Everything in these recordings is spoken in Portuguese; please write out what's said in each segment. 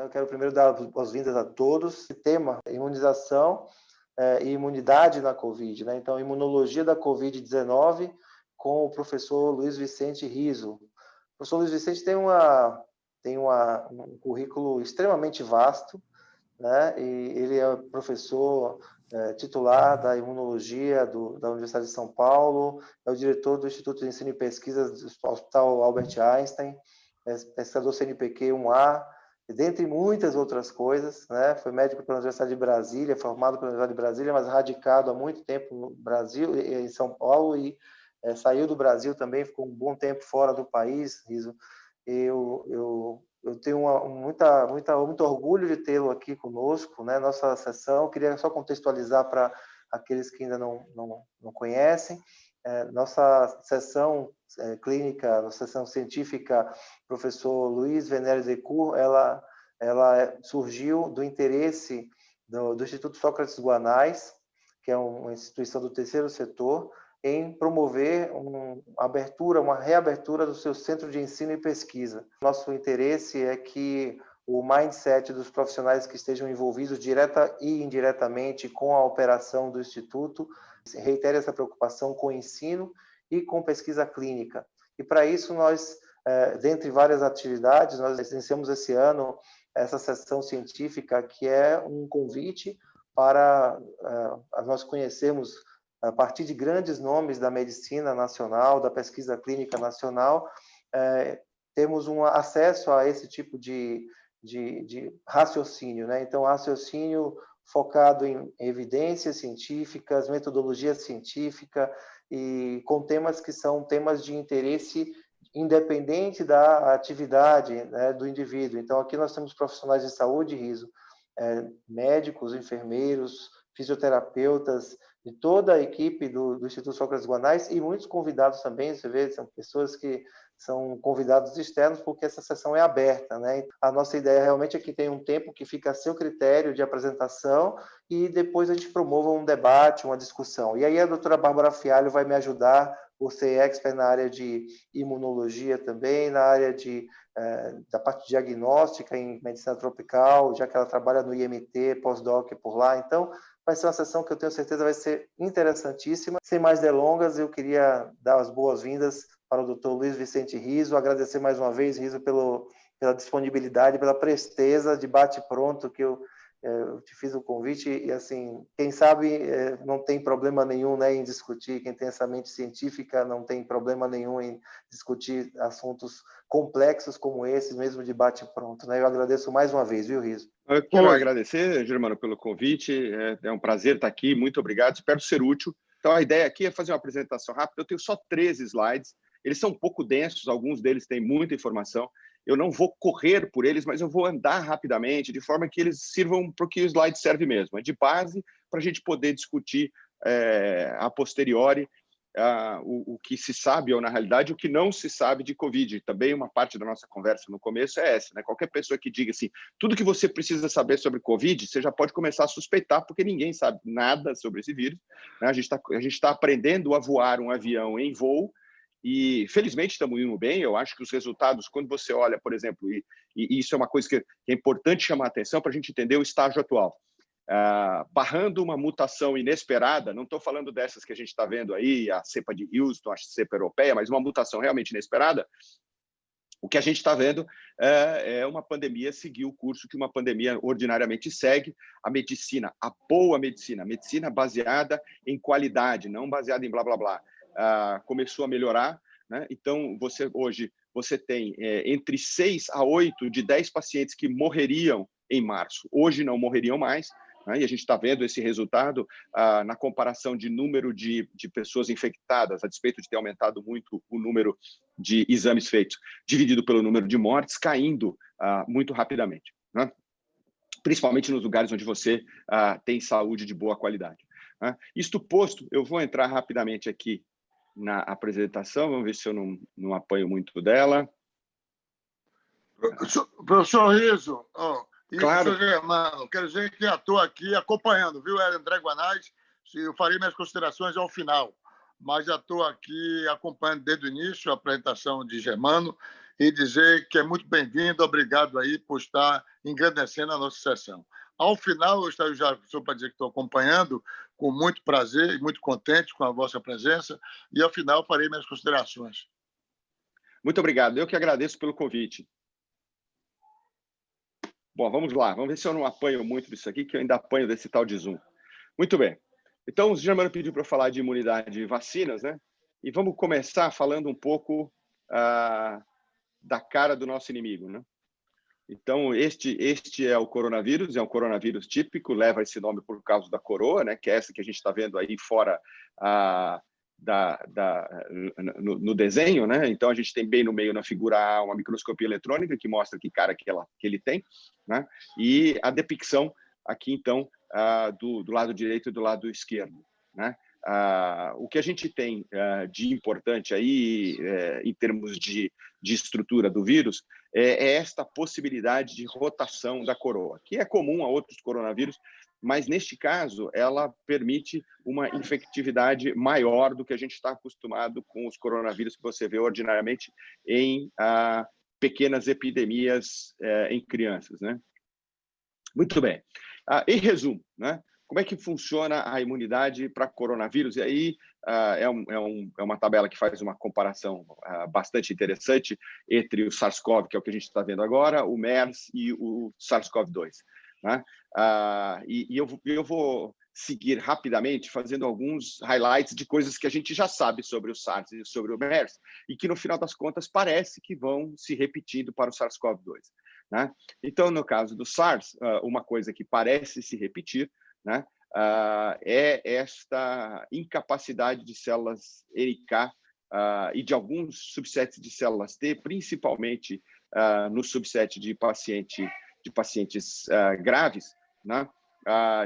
Eu quero primeiro dar as boas-vindas a todos. O tema é imunização e imunidade na Covid, né? Então, imunologia da Covid-19 com o professor Luiz Vicente Riso. O professor Luiz Vicente tem um currículo extremamente vasto, né? E ele é professor titular da imunologia da Universidade de São Paulo, é o diretor do Instituto de Ensino e Pesquisa do Hospital Albert Einstein, é pesquisador CNPq 1A, dentre muitas outras coisas, né? Foi médico pela Universidade de Brasília, formado pela Universidade de Brasília, mas radicado há muito tempo no Brasil, em São Paulo, e saiu do Brasil também, ficou um bom tempo fora do país, Riso. Eu tenho muito orgulho de tê-lo aqui conosco, né? Nossa sessão, queria só contextualizar para aqueles que ainda não conhecem. Nossa sessão clínica, nossa sessão científica, professor Luiz Venere Decour, ela surgiu do interesse do Instituto Sócrates Guanais, que é uma instituição do terceiro setor, em promover uma reabertura do seu centro de ensino e pesquisa. Nosso interesse é que o mindset dos profissionais que estejam envolvidos direta e indiretamente com a operação do Instituto reitere essa preocupação com o ensino e com pesquisa clínica. E para isso nós, dentre várias atividades, nós iniciamos esse ano essa sessão científica, que é um convite para nós conhecermos, a partir de grandes nomes da medicina nacional, da pesquisa clínica nacional, temos um acesso a esse tipo de raciocínio, né? Então, raciocínio focado em evidências científicas, metodologia científica, e com temas que são temas de interesse independente da atividade, né, do indivíduo. Então, aqui nós temos profissionais de saúde, Riso, médicos, enfermeiros, fisioterapeutas, de toda a equipe do Instituto Sócrates Guanais, e muitos convidados também, você vê, são pessoas que são convidados externos, porque essa sessão é aberta, né? A nossa ideia realmente é que tenha um tempo que fica a seu critério de apresentação e depois a gente promova um debate, uma discussão. E aí a doutora Bárbara Fialho vai me ajudar, por ser expert na área de imunologia também, na área da parte diagnóstica em medicina tropical, já que ela trabalha no IMT, pós-doc por lá. Então, vai ser uma sessão que eu tenho certeza vai ser interessantíssima. Sem mais delongas, eu queria dar as boas-vindas para o Dr. Luiz Vicente Riso, agradecer mais uma vez, Riso, pela disponibilidade, pela presteza de bate-pronto que eu te fiz o convite, e assim, quem sabe não tem problema nenhum, né, em discutir, quem tem essa mente científica não tem problema nenhum em discutir assuntos complexos como esses, mesmo de bate-pronto, né? Eu agradeço mais uma vez, viu, Riso? Eu quero agradecer, Germano, pelo convite, é um prazer estar aqui, muito obrigado, espero ser útil. Então, a ideia aqui é fazer uma apresentação rápida, eu tenho só 13 slides, eles são um pouco densos, alguns deles têm muita informação, eu não vou correr por eles, mas eu vou andar rapidamente, de forma que eles sirvam para o que o slide serve mesmo. É de base para a gente poder discutir a posteriori o que se sabe, ou na realidade o que não se sabe de Covid. Também uma parte da nossa conversa no começo é essa, né? Qualquer pessoa que diga assim, tudo que você precisa saber sobre Covid, você já pode começar a suspeitar, porque ninguém sabe nada sobre esse vírus, né? A gente tá aprendendo a voar um avião em voo, e felizmente estamos indo bem. Eu acho que os resultados, quando você olha, por exemplo, e isso é uma coisa que é importante chamar a atenção para a gente entender o estágio atual. Barrando uma mutação inesperada, não estou falando dessas que a gente está vendo aí, a cepa de Houston, a cepa europeia, mas uma mutação realmente inesperada, o que a gente está vendo é uma pandemia seguir o curso que uma pandemia ordinariamente segue. A medicina, a boa medicina, a medicina baseada em qualidade, não baseada em blá, blá, blá, começou a melhorar, né? Então, hoje você tem entre 6 a 8 de 10 pacientes que morreriam em março, hoje não morreriam mais, né? E a gente está vendo esse resultado na comparação de número de pessoas infectadas, a despeito de ter aumentado muito o número de exames feitos, dividido pelo número de mortes, caindo muito rapidamente, né? Principalmente nos lugares onde você tem saúde de boa qualidade, né? Isto posto, eu vou entrar rapidamente aqui na apresentação, vamos ver se eu não apanho muito dela. Professor Riso, claro. Professor Germano, quer dizer que estou aqui acompanhando, viu, André Guanais? Eu farei minhas considerações ao final, mas já estou aqui acompanhando desde o início a apresentação de Germano, e dizer que é muito bem-vindo, obrigado aí por estar engrandecendo a nossa sessão. Ao final, eu estou já só para dizer que estou acompanhando com muito prazer e muito contente com a vossa presença, e ao final farei minhas considerações. Muito obrigado. Eu que agradeço pelo convite. Bom, vamos lá. Vamos ver se eu não apanho muito disso aqui, que eu ainda apanho desse tal de Zoom. Muito bem. Então, o Germano pediu para eu falar de imunidade e vacinas, né? E vamos começar falando um pouco da cara do nosso inimigo, né? Então, este é o coronavírus, é um coronavírus típico, leva esse nome por causa da coroa, né? Que é essa que a gente está vendo aí fora no desenho, né? Então, a gente tem bem no meio, na figura A, uma microscopia eletrônica que mostra que cara que ele tem, né? E a depicção aqui, então, do lado direito e do lado esquerdo, né? O que a gente tem de importante aí, em termos de estrutura do vírus, é esta possibilidade de rotação da coroa, que é comum a outros coronavírus, mas neste caso ela permite uma infectividade maior do que a gente está acostumado com os coronavírus que você vê ordinariamente em pequenas epidemias em crianças, né? Muito bem. Em resumo, né? Como é que funciona a imunidade para coronavírus? E aí é uma tabela que faz uma comparação bastante interessante entre o SARS-CoV, que é o que a gente está vendo agora, o MERS e o SARS-CoV-2. Né? E eu vou seguir rapidamente fazendo alguns highlights de coisas que a gente já sabe sobre o SARS e sobre o MERS e que, no final das contas, parece que vão se repetindo para o SARS-CoV-2. Né? Então, no caso do SARS, uma coisa que parece se repetir, né, é esta incapacidade de células NK e de alguns subsets de células T, principalmente no subset de pacientes graves, né,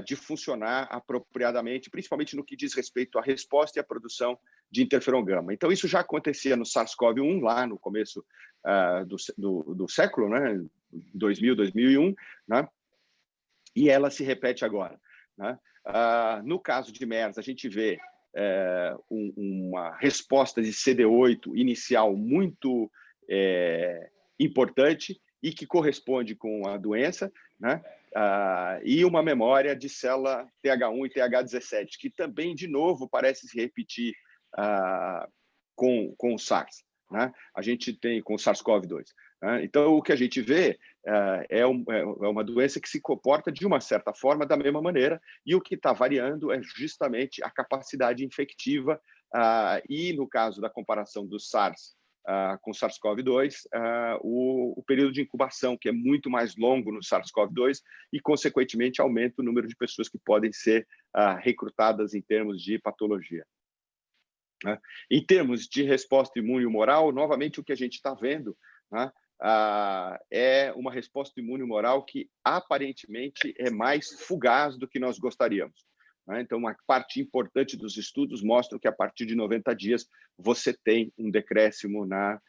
de funcionar apropriadamente, principalmente no que diz respeito à resposta e à produção de interferon gama. Então, isso já acontecia no SARS-CoV-1, lá no começo do século, né, 2000, 2001, né, e ela se repete agora. Né? No caso de MERS, a gente vê uma resposta de CD8 inicial muito importante e que corresponde com a doença, né? E uma memória de célula TH1 e TH17, que também, de novo, parece se repetir com o SARS. Né? A gente tem com o SARS-CoV-2. Né? Então, o que a gente vê é uma doença que se comporta de uma certa forma, da mesma maneira, e o que está variando é justamente a capacidade infectiva e, no caso da comparação do SARS com o SARS-CoV-2, o período de incubação, que é muito mais longo no SARS-CoV-2 e, consequentemente, aumenta o número de pessoas que podem ser recrutadas em termos de patologia. Em termos de resposta imune humoral, novamente, o que a gente está vendo, né, é uma resposta imune humoral que aparentemente é mais fugaz do que nós gostaríamos. Né? Então, uma parte importante dos estudos mostra que a partir de 90 dias você tem um decréscimo na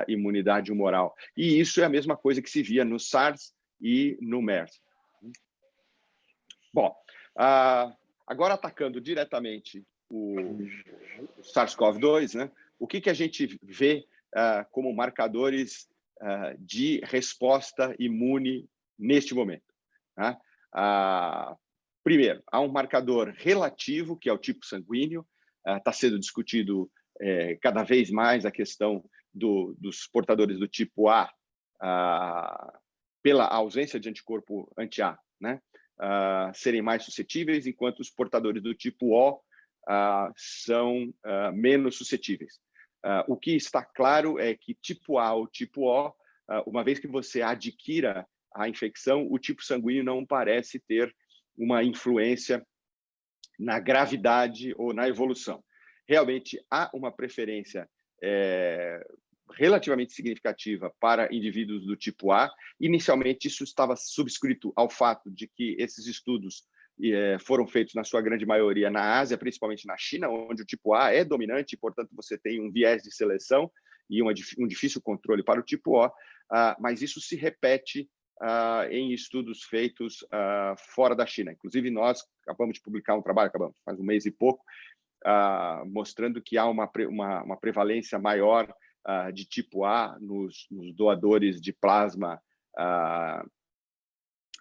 imunidade humoral. E isso é a mesma coisa que se via no SARS e no MERS. Bom, agora atacando diretamente o SARS-CoV-2, né? O que a gente vê como marcadores de resposta imune neste momento? Né? Primeiro, há um marcador relativo, que é o tipo sanguíneo. Está sendo discutido cada vez mais a questão dos portadores do tipo A pela ausência de anticorpo anti-A, né? Serem mais suscetíveis, enquanto os portadores do tipo O são menos suscetíveis. O que está claro é que tipo A ou tipo O, uma vez que você adquira a infecção, o tipo sanguíneo não parece ter uma influência na gravidade ou na evolução. Realmente há uma preferência relativamente significativa para indivíduos do tipo A. Inicialmente, isso estava subscrito ao fato de que esses estudos foram feitos, na sua grande maioria, na Ásia, principalmente na China, onde o tipo A é dominante, e, portanto, você tem um viés de seleção e um difícil controle para o tipo O, mas isso se repete em estudos feitos fora da China. Inclusive, nós acabamos de publicar um trabalho, faz um mês e pouco, mostrando que há uma prevalência maior de tipo A nos doadores de plasma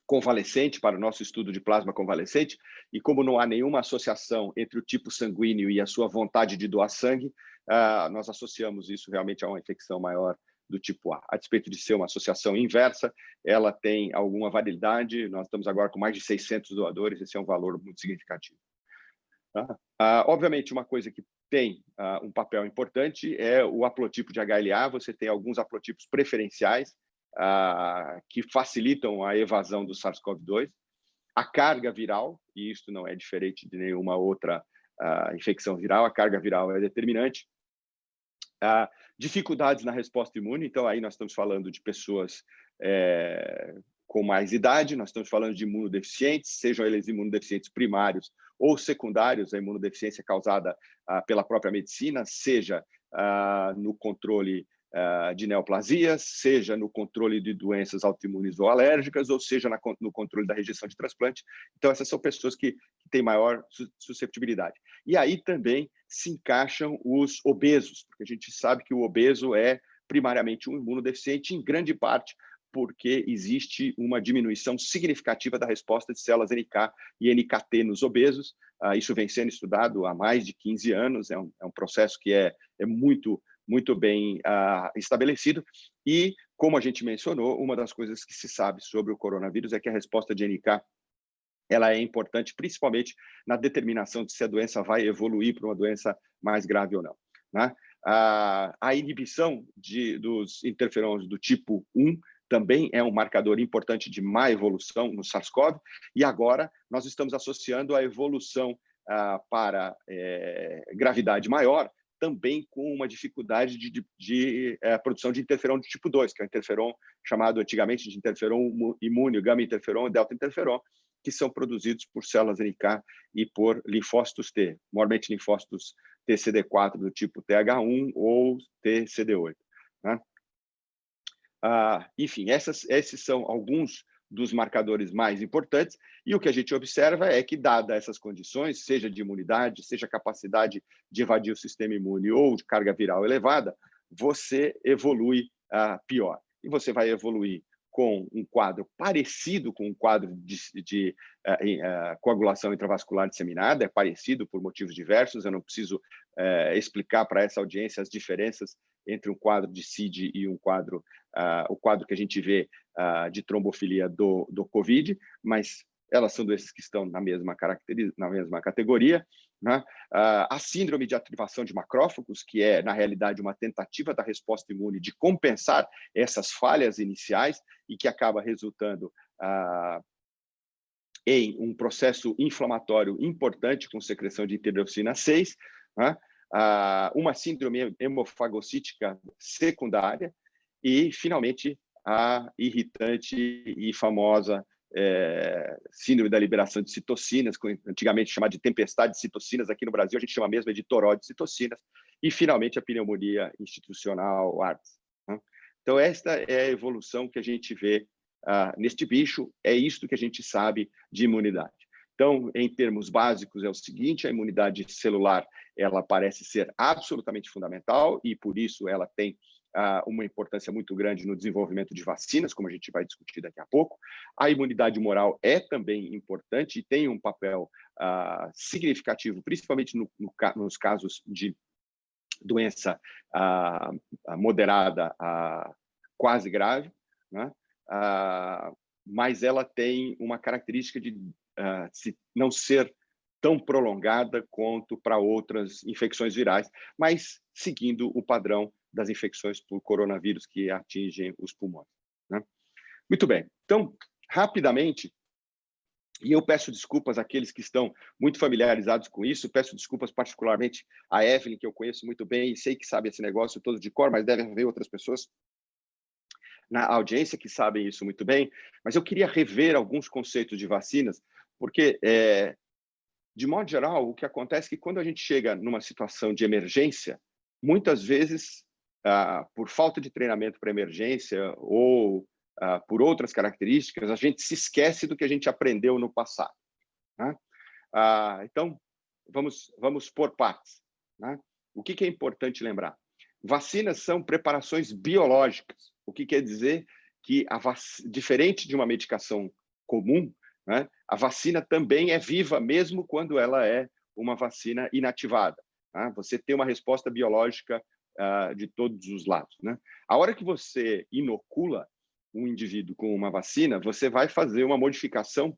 convalescente, para o nosso estudo de plasma convalescente, e como não há nenhuma associação entre o tipo sanguíneo e a sua vontade de doar sangue, nós associamos isso realmente a uma infecção maior do tipo A. A despeito de ser uma associação inversa, ela tem alguma validade, nós estamos agora com mais de 600 doadores, esse é um valor muito significativo. Obviamente, uma coisa que tem um papel importante é o haplotipo de HLA, você tem alguns haplotipos preferenciais, que facilitam a evasão do SARS-CoV-2, a carga viral, e isto não é diferente de nenhuma outra infecção viral, a carga viral é determinante, dificuldades na resposta imune, então aí nós estamos falando de pessoas com mais idade, nós estamos falando de imunodeficientes, sejam eles imunodeficientes primários ou secundários, a imunodeficiência causada pela própria medicina, seja no controle de neoplasias, seja no controle de doenças autoimunes ou alérgicas, ou seja no controle da rejeição de transplante. Então, essas são pessoas que têm maior susceptibilidade. E aí também se encaixam os obesos, porque a gente sabe que o obeso é primariamente um imunodeficiente, em grande parte porque existe uma diminuição significativa da resposta de células NK e NKT nos obesos. Isso vem sendo estudado há mais de 15 anos, é um processo que é muito bem estabelecido. E, como a gente mencionou, uma das coisas que se sabe sobre o coronavírus é que a resposta de NK ela é importante, principalmente na determinação de se a doença vai evoluir para uma doença mais grave ou não, né? A inibição dos interferons do tipo 1 também é um marcador importante de má evolução no SARS-CoV, e agora nós estamos associando a evolução para gravidade maior também com uma dificuldade de produção de interferon de tipo 2, que é o interferon chamado antigamente de interferon imune, o gama-interferon e delta-interferon, que são produzidos por células NK e por linfócitos T, normalmente linfócitos TCD4 do tipo TH1 ou TCD8, né? Enfim, esses são alguns dos marcadores mais importantes, e o que a gente observa é que, dadas essas condições, seja de imunidade, seja capacidade de evadir o sistema imune ou de carga viral elevada, você evolui pior. E você vai evoluir com um quadro parecido com um quadro de coagulação intravascular disseminada, é parecido por motivos diversos, eu não preciso explicar para essa audiência as diferenças entre um quadro de CID e o quadro que a gente vê de trombofilia do COVID, mas elas são doenças que estão na mesma categoria, né? A síndrome de ativação de macrófagos, que é, na realidade, uma tentativa da resposta imune de compensar essas falhas iniciais e que acaba resultando em um processo inflamatório importante com secreção de interleucina 6, né? Uma síndrome hemofagocítica secundária e, finalmente, a irritante e famosa síndrome da liberação de citocinas, antigamente chamada de tempestade de citocinas, aqui no Brasil a gente chama mesmo de toró de citocinas, e, finalmente, a pneumonia institucional, ARDS, né? Então, esta é a evolução que a gente vê neste bicho, é isto que a gente sabe de imunidade. Então, em termos básicos, é o seguinte: a imunidade celular ela parece ser absolutamente fundamental e, por isso, ela tem uma importância muito grande no desenvolvimento de vacinas, como a gente vai discutir daqui a pouco. A imunidade humoral é também importante e tem um papel significativo, principalmente nos casos de doença moderada a quase grave, né? Mas ela tem uma característica de não ser tão prolongada quanto para outras infecções virais, mas seguindo o padrão das infecções por coronavírus que atingem os pulmões, né? Muito bem. Então, rapidamente, e eu peço desculpas àqueles que estão muito familiarizados com isso, peço desculpas particularmente à Evelyn, que eu conheço muito bem e sei que sabe esse negócio todo de cor, mas deve haver outras pessoas na audiência que sabem isso muito bem, mas eu queria rever alguns conceitos de vacinas, porque, de modo geral, o que acontece é que quando a gente chega numa situação de emergência, muitas vezes, por falta de treinamento para emergência ou por outras características, a gente se esquece do que a gente aprendeu no passado, né? Então, vamos por partes, né? O que é importante lembrar? Vacinas são preparações biológicas, o que quer dizer que, diferente de uma medicação comum, né, a vacina também é viva, mesmo quando ela é uma vacina inativada. Tá? Você tem uma resposta biológica de todos os lados. Né? A hora que você inocula um indivíduo com uma vacina, você vai fazer uma modificação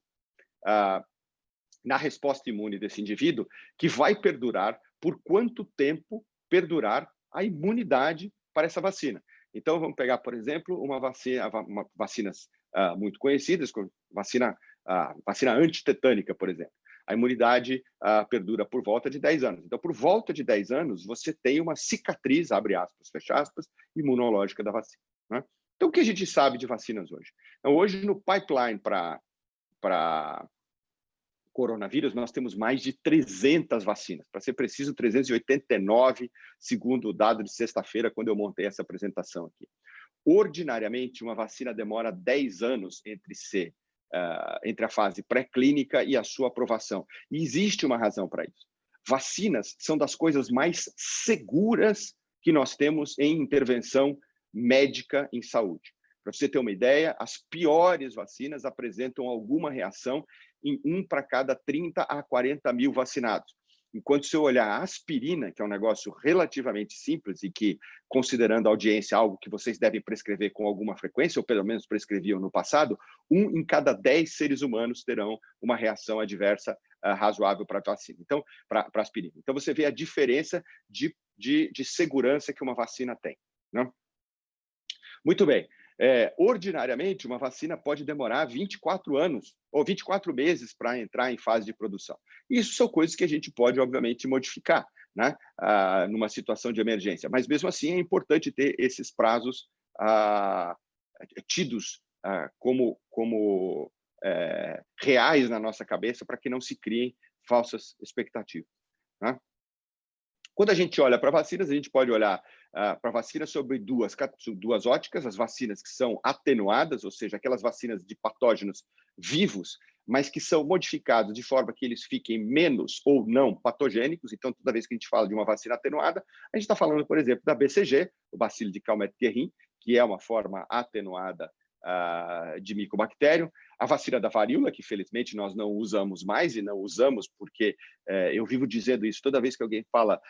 na resposta imune desse indivíduo, que vai perdurar por quanto tempo perdurar a imunidade para essa vacina. Então, vamos pegar, por exemplo, vacinas muito conhecidas, como vacina antitetânica, por exemplo. A imunidade perdura por volta de 10 anos. Então, por volta de 10 anos, você tem uma cicatriz, abre aspas, fecha aspas, imunológica da vacina. Né? Então, o que a gente sabe de vacinas hoje? Então, hoje, no pipeline para coronavírus, nós temos mais de 300 vacinas. Para ser preciso, 389, segundo o dado de sexta-feira, quando eu montei essa apresentação aqui. Ordinariamente, uma vacina demora 10 anos entre a fase pré-clínica e a sua aprovação. E existe uma razão para isso. Vacinas são das coisas mais seguras que nós temos em intervenção médica em saúde. Para você ter uma ideia, as piores vacinas apresentam alguma reação em 1 para cada 30 a 40 mil vacinados. Enquanto se eu olhar a aspirina, que é um negócio relativamente simples e que, considerando a audiência, algo que vocês devem prescrever com alguma frequência, ou pelo menos prescreviam no passado, 1 em cada 10 seres humanos terão uma reação adversa razoável para a vacina. Então, para a aspirina. Então, você vê a diferença de segurança que uma vacina tem. Né? Muito bem. Ordinariamente, uma vacina pode demorar 24 anos ou 24 meses para entrar em fase de produção. Isso são coisas que a gente pode, obviamente, modificar, né, numa situação de emergência. Mas, mesmo assim, é importante ter esses prazos tidos como reais na nossa cabeça para que não se criem falsas expectativas. Né? Quando a gente olha para vacinas, a gente pode olhar para vacinas sobre duas óticas, as vacinas que são atenuadas, ou seja, aquelas vacinas de patógenos vivos, mas que são modificados de forma que eles fiquem menos ou não patogênicos. Então, toda vez que a gente fala de uma vacina atenuada, a gente está falando, por exemplo, da BCG, o bacilo de Calmette-Guerin, que é uma forma atenuada de micobactério, a vacina da varíola, que felizmente nós não usamos mais, e não usamos porque eu vivo dizendo isso toda vez que alguém fala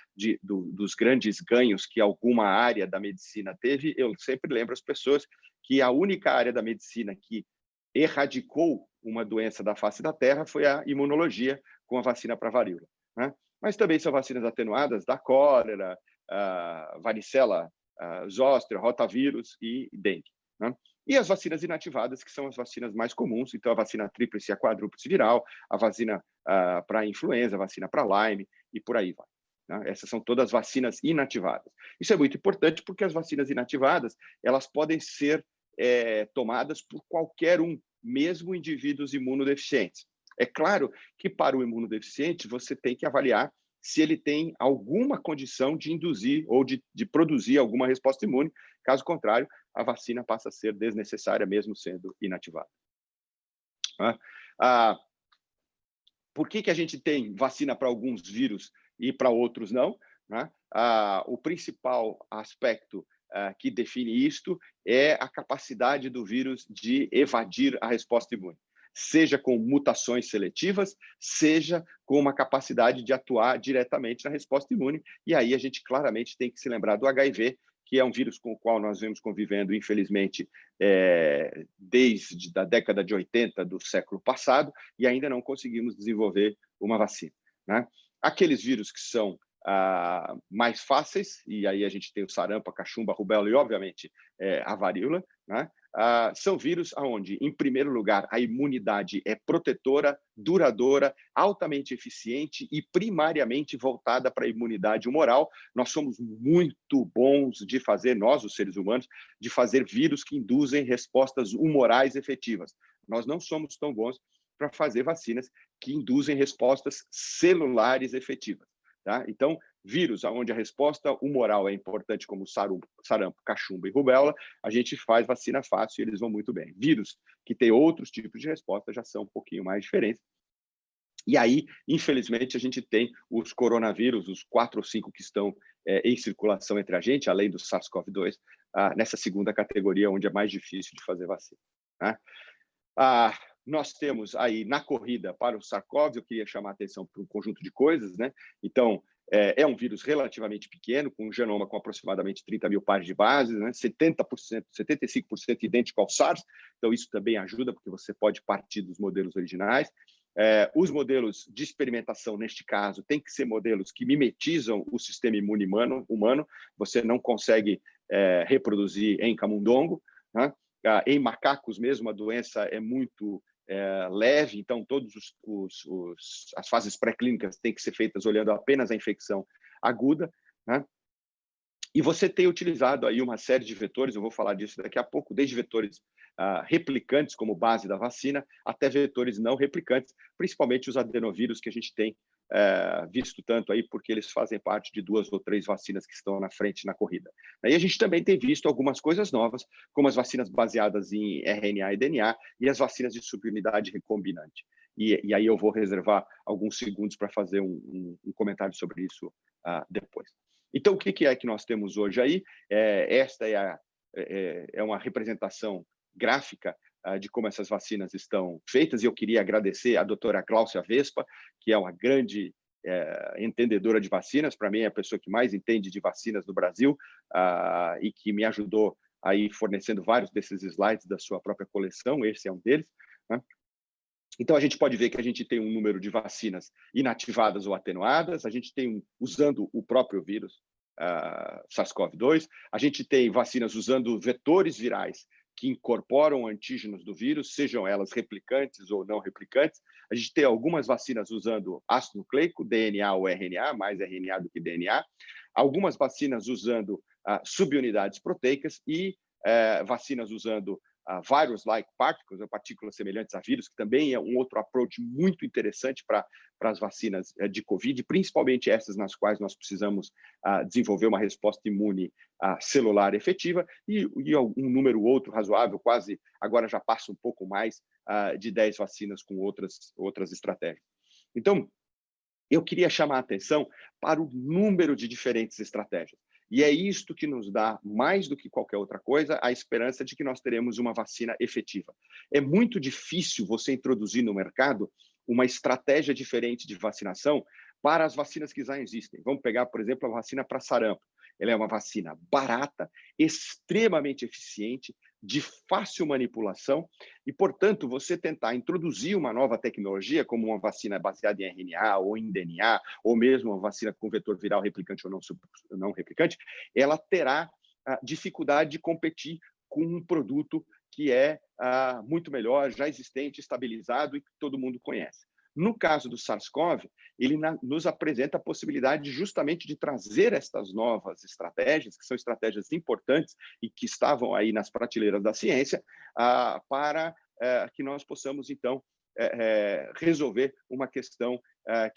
dos grandes ganhos que alguma área da medicina teve, eu sempre lembro as pessoas que a única área da medicina que erradicou uma doença da face da Terra foi a imunologia com a vacina para a varíola. Né? Mas também são vacinas atenuadas da cólera, varicela zoster, rotavírus e dengue. Né? E as vacinas inativadas, que são as vacinas mais comuns, então a vacina tríplice e a quadrúplice viral, a vacina para influenza, a vacina para Lyme e por aí vai. Né? Essas são todas vacinas inativadas. Isso é muito importante porque as vacinas inativadas, elas podem ser tomadas por qualquer um, mesmo indivíduos imunodeficientes. É claro que para o imunodeficiente você tem que avaliar se ele tem alguma condição de induzir ou de produzir alguma resposta imune. Caso contrário, a vacina passa a ser desnecessária, mesmo sendo inativada. Por que a gente tem vacina para alguns vírus e para outros não? O principal aspecto que define isto é a capacidade do vírus de evadir a resposta imune, seja com mutações seletivas, seja com uma capacidade de atuar diretamente na resposta imune. E aí a gente claramente tem que se lembrar do HIV, que é um vírus com o qual nós vemos convivendo, infelizmente, desde a década de 80 do século passado, e ainda não conseguimos desenvolver uma vacina. Né? Aqueles vírus que são mais fáceis, e aí a gente tem o sarampo, a cachumba, a rubéola e, obviamente, a varíola, né? São vírus onde, em primeiro lugar, a imunidade é protetora, duradoura, altamente eficiente e primariamente voltada para a imunidade humoral. Nós somos muito bons de fazer, nós, os seres humanos, de fazer vírus que induzem respostas humorais efetivas. Nós não somos tão bons para fazer vacinas que induzem respostas celulares efetivas. Tá? Então, vírus onde a resposta humoral é importante, como sarampo, cachumba e rubéola, a gente faz vacina fácil e eles vão muito bem. Vírus que tem outros tipos de resposta já são um pouquinho mais diferentes. E aí, infelizmente, a gente tem os coronavírus, os 4 ou 5 que estão em circulação entre a gente, além do SARS-CoV-2, nessa segunda categoria, onde é mais difícil de fazer vacina, né? Nós temos aí, na corrida para o SARS-CoV, eu queria chamar a atenção para um conjunto de coisas, né? Então, é um vírus relativamente pequeno, com um genoma com aproximadamente 30 mil pares de bases, né? 70%, 75% idêntico ao SARS, então isso também ajuda, porque você pode partir dos modelos originais. Os modelos de experimentação, neste caso, têm que ser modelos que mimetizam o sistema imune humano. Você não consegue reproduzir em camundongo, né? Em macacos mesmo, a doença é muito leve, então todas as fases pré-clínicas têm que ser feitas olhando apenas a infecção aguda, né? E você tem utilizado aí uma série de vetores, eu vou falar disso daqui a pouco, desde vetores replicantes como base da vacina, até vetores não replicantes, principalmente os adenovírus que a gente tem visto tanto aí, porque eles fazem parte de 2 ou 3 vacinas que estão na frente na corrida. E a gente também tem visto algumas coisas novas, como as vacinas baseadas em RNA e DNA e as vacinas de subunidade recombinante. E aí eu vou reservar alguns segundos para fazer um comentário sobre isso depois. Então, o que é que nós temos hoje aí? Esta é uma representação gráfica de como essas vacinas estão feitas, e eu queria agradecer a doutora Cláudia Vespa, que é uma grande entendedora de vacinas, para mim é a pessoa que mais entende de vacinas no Brasil, e que me ajudou aí fornecendo vários desses slides da sua própria coleção, esse é um deles, né? Então, a gente pode ver que a gente tem um número de vacinas inativadas ou atenuadas, a gente tem usando o próprio vírus, SARS-CoV-2, a gente tem vacinas usando vetores virais que incorporam antígenos do vírus, sejam elas replicantes ou não replicantes. A gente tem algumas vacinas usando ácido nucleico, DNA ou RNA, mais RNA do que DNA. Algumas vacinas usando subunidades proteicas e vacinas usando virus-like particles, ou partículas semelhantes a vírus, que também é um outro approach muito interessante para as vacinas de Covid, principalmente essas nas quais nós precisamos desenvolver uma resposta imune celular efetiva, e um número outro razoável, quase agora já passa um pouco mais de 10 vacinas com outras estratégias. Então, eu queria chamar a atenção para o número de diferentes estratégias. E é isto que nos dá, mais do que qualquer outra coisa, a esperança de que nós teremos uma vacina efetiva. É muito difícil você introduzir no mercado uma estratégia diferente de vacinação para as vacinas que já existem. Vamos pegar, por exemplo, a vacina para sarampo. Ela é uma vacina barata, extremamente eficiente, de fácil manipulação e, portanto, você tentar introduzir uma nova tecnologia, como uma vacina baseada em RNA ou em DNA, ou mesmo uma vacina com vetor viral replicante ou não replicante, ela terá dificuldade de competir com um produto que é muito melhor, já existente, estabilizado e que todo mundo conhece. No caso do SARS-CoV, ele nos apresenta a possibilidade justamente de trazer estas novas estratégias, que são estratégias importantes e que estavam aí nas prateleiras da ciência, para que nós possamos, então, resolver uma questão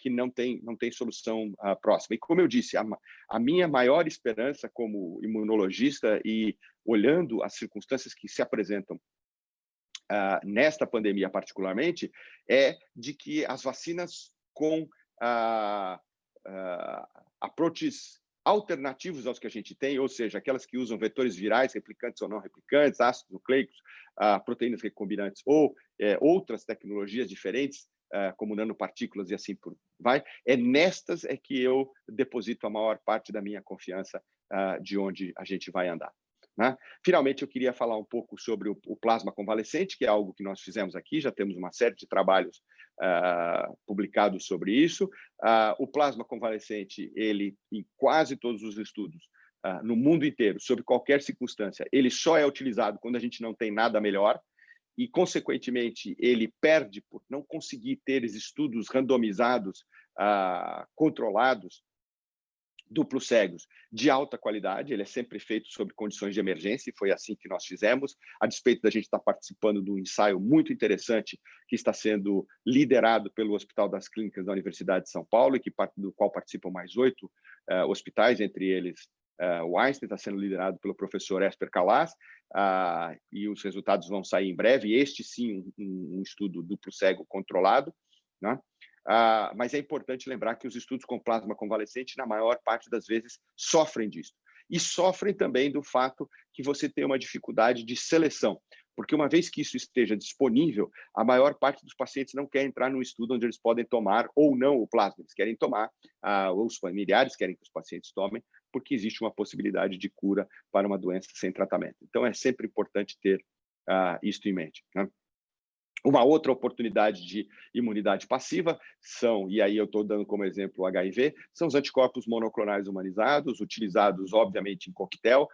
que não tem solução próxima. E, como eu disse, a minha maior esperança como imunologista e olhando as circunstâncias que se apresentam nesta pandemia particularmente, é de que as vacinas com approaches alternativos aos que a gente tem, ou seja, aquelas que usam vetores virais, replicantes ou não replicantes, ácidos nucleicos, proteínas recombinantes ou outras tecnologias diferentes, como nanopartículas e assim por vai, nestas que eu deposito a maior parte da minha confiança de onde a gente vai andar. Né? Finalmente, eu queria falar um pouco sobre o plasma convalescente, que é algo que nós fizemos aqui, já temos uma série de trabalhos publicados sobre isso. O plasma convalescente, ele, em quase todos os estudos, no mundo inteiro, sob qualquer circunstância, ele só é utilizado quando a gente não tem nada melhor e, consequentemente, ele perde por não conseguir ter estudos randomizados, controlados, duplos cegos de alta qualidade, ele é sempre feito sob condições de emergência, e foi assim que nós fizemos, a despeito da gente estar participando de um ensaio muito interessante que está sendo liderado pelo Hospital das Clínicas da Universidade de São Paulo, e do qual participam mais 8 hospitais, entre eles o Einstein, está sendo liderado pelo professor Esper Calas, e os resultados vão sair em breve, este sim um estudo duplo cego controlado, né? Mas é importante lembrar que os estudos com plasma convalescente, na maior parte das vezes, sofrem disso. E sofrem também do fato que você tem uma dificuldade de seleção, porque uma vez que isso esteja disponível, a maior parte dos pacientes não quer entrar num estudo onde eles podem tomar ou não o plasma, eles querem tomar, ou os familiares querem que os pacientes tomem, porque existe uma possibilidade de cura para uma doença sem tratamento. Então, é sempre importante ter isto em mente, né? Uma outra oportunidade de imunidade passiva são, e aí eu estou dando como exemplo o HIV, são os anticorpos monoclonais humanizados, utilizados, obviamente, em coquetel.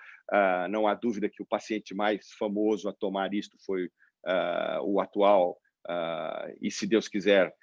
Não há dúvida que o paciente mais famoso a tomar isto foi o atual, e se Deus quiser,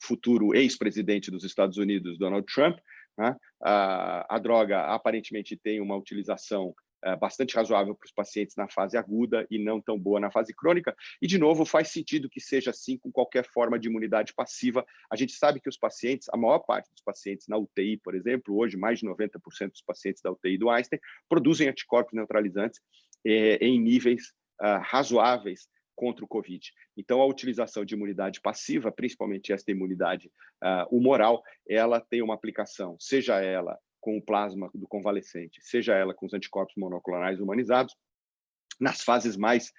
futuro ex-presidente dos Estados Unidos, Donald Trump, né? A droga aparentemente tem uma utilização bastante razoável para os pacientes na fase aguda e não tão boa na fase crônica. E, de novo, faz sentido que seja assim com qualquer forma de imunidade passiva. A gente sabe que os pacientes, a maior parte dos pacientes na UTI, por exemplo, hoje mais de 90% dos pacientes da UTI do Einstein produzem anticorpos neutralizantes em níveis razoáveis contra o Covid. Então, a utilização de imunidade passiva, principalmente esta imunidade humoral, ela tem uma aplicação, seja ela com o plasma do convalescente, seja ela com os anticorpos monoclonais humanizados, nas fases mais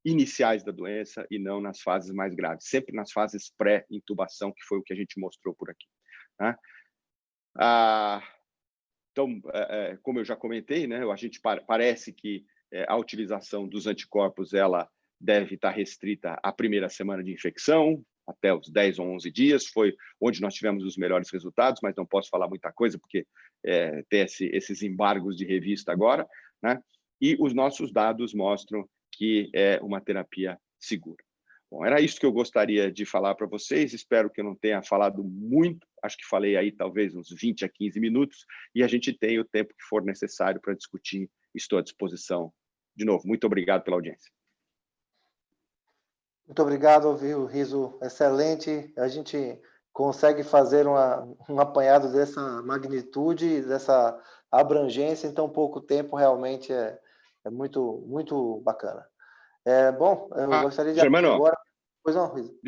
iniciais da doença e não nas fases mais graves, sempre nas fases pré-intubação, que foi o que a gente mostrou por aqui, né? Então, como eu já comentei, né, a gente parece que a utilização dos anticorpos ela deve estar restrita à primeira semana de infecção, até os 10 ou 11 dias, foi onde nós tivemos os melhores resultados, mas não posso falar muita coisa, porque tem esses embargos de revista agora, né? E os nossos dados mostram que é uma terapia segura. Bom, era isso que eu gostaria de falar para vocês, espero que eu não tenha falado muito, acho que falei aí talvez uns 20 a 15 minutos, e a gente tem o tempo que for necessário para discutir, estou à disposição. De novo, muito obrigado pela audiência. Muito obrigado, viu, Riso, excelente. A gente consegue fazer um apanhado dessa magnitude, dessa abrangência em tão pouco tempo, realmente é muito, muito bacana. Bom, eu gostaria de Germano, agora... Pois não, Riso.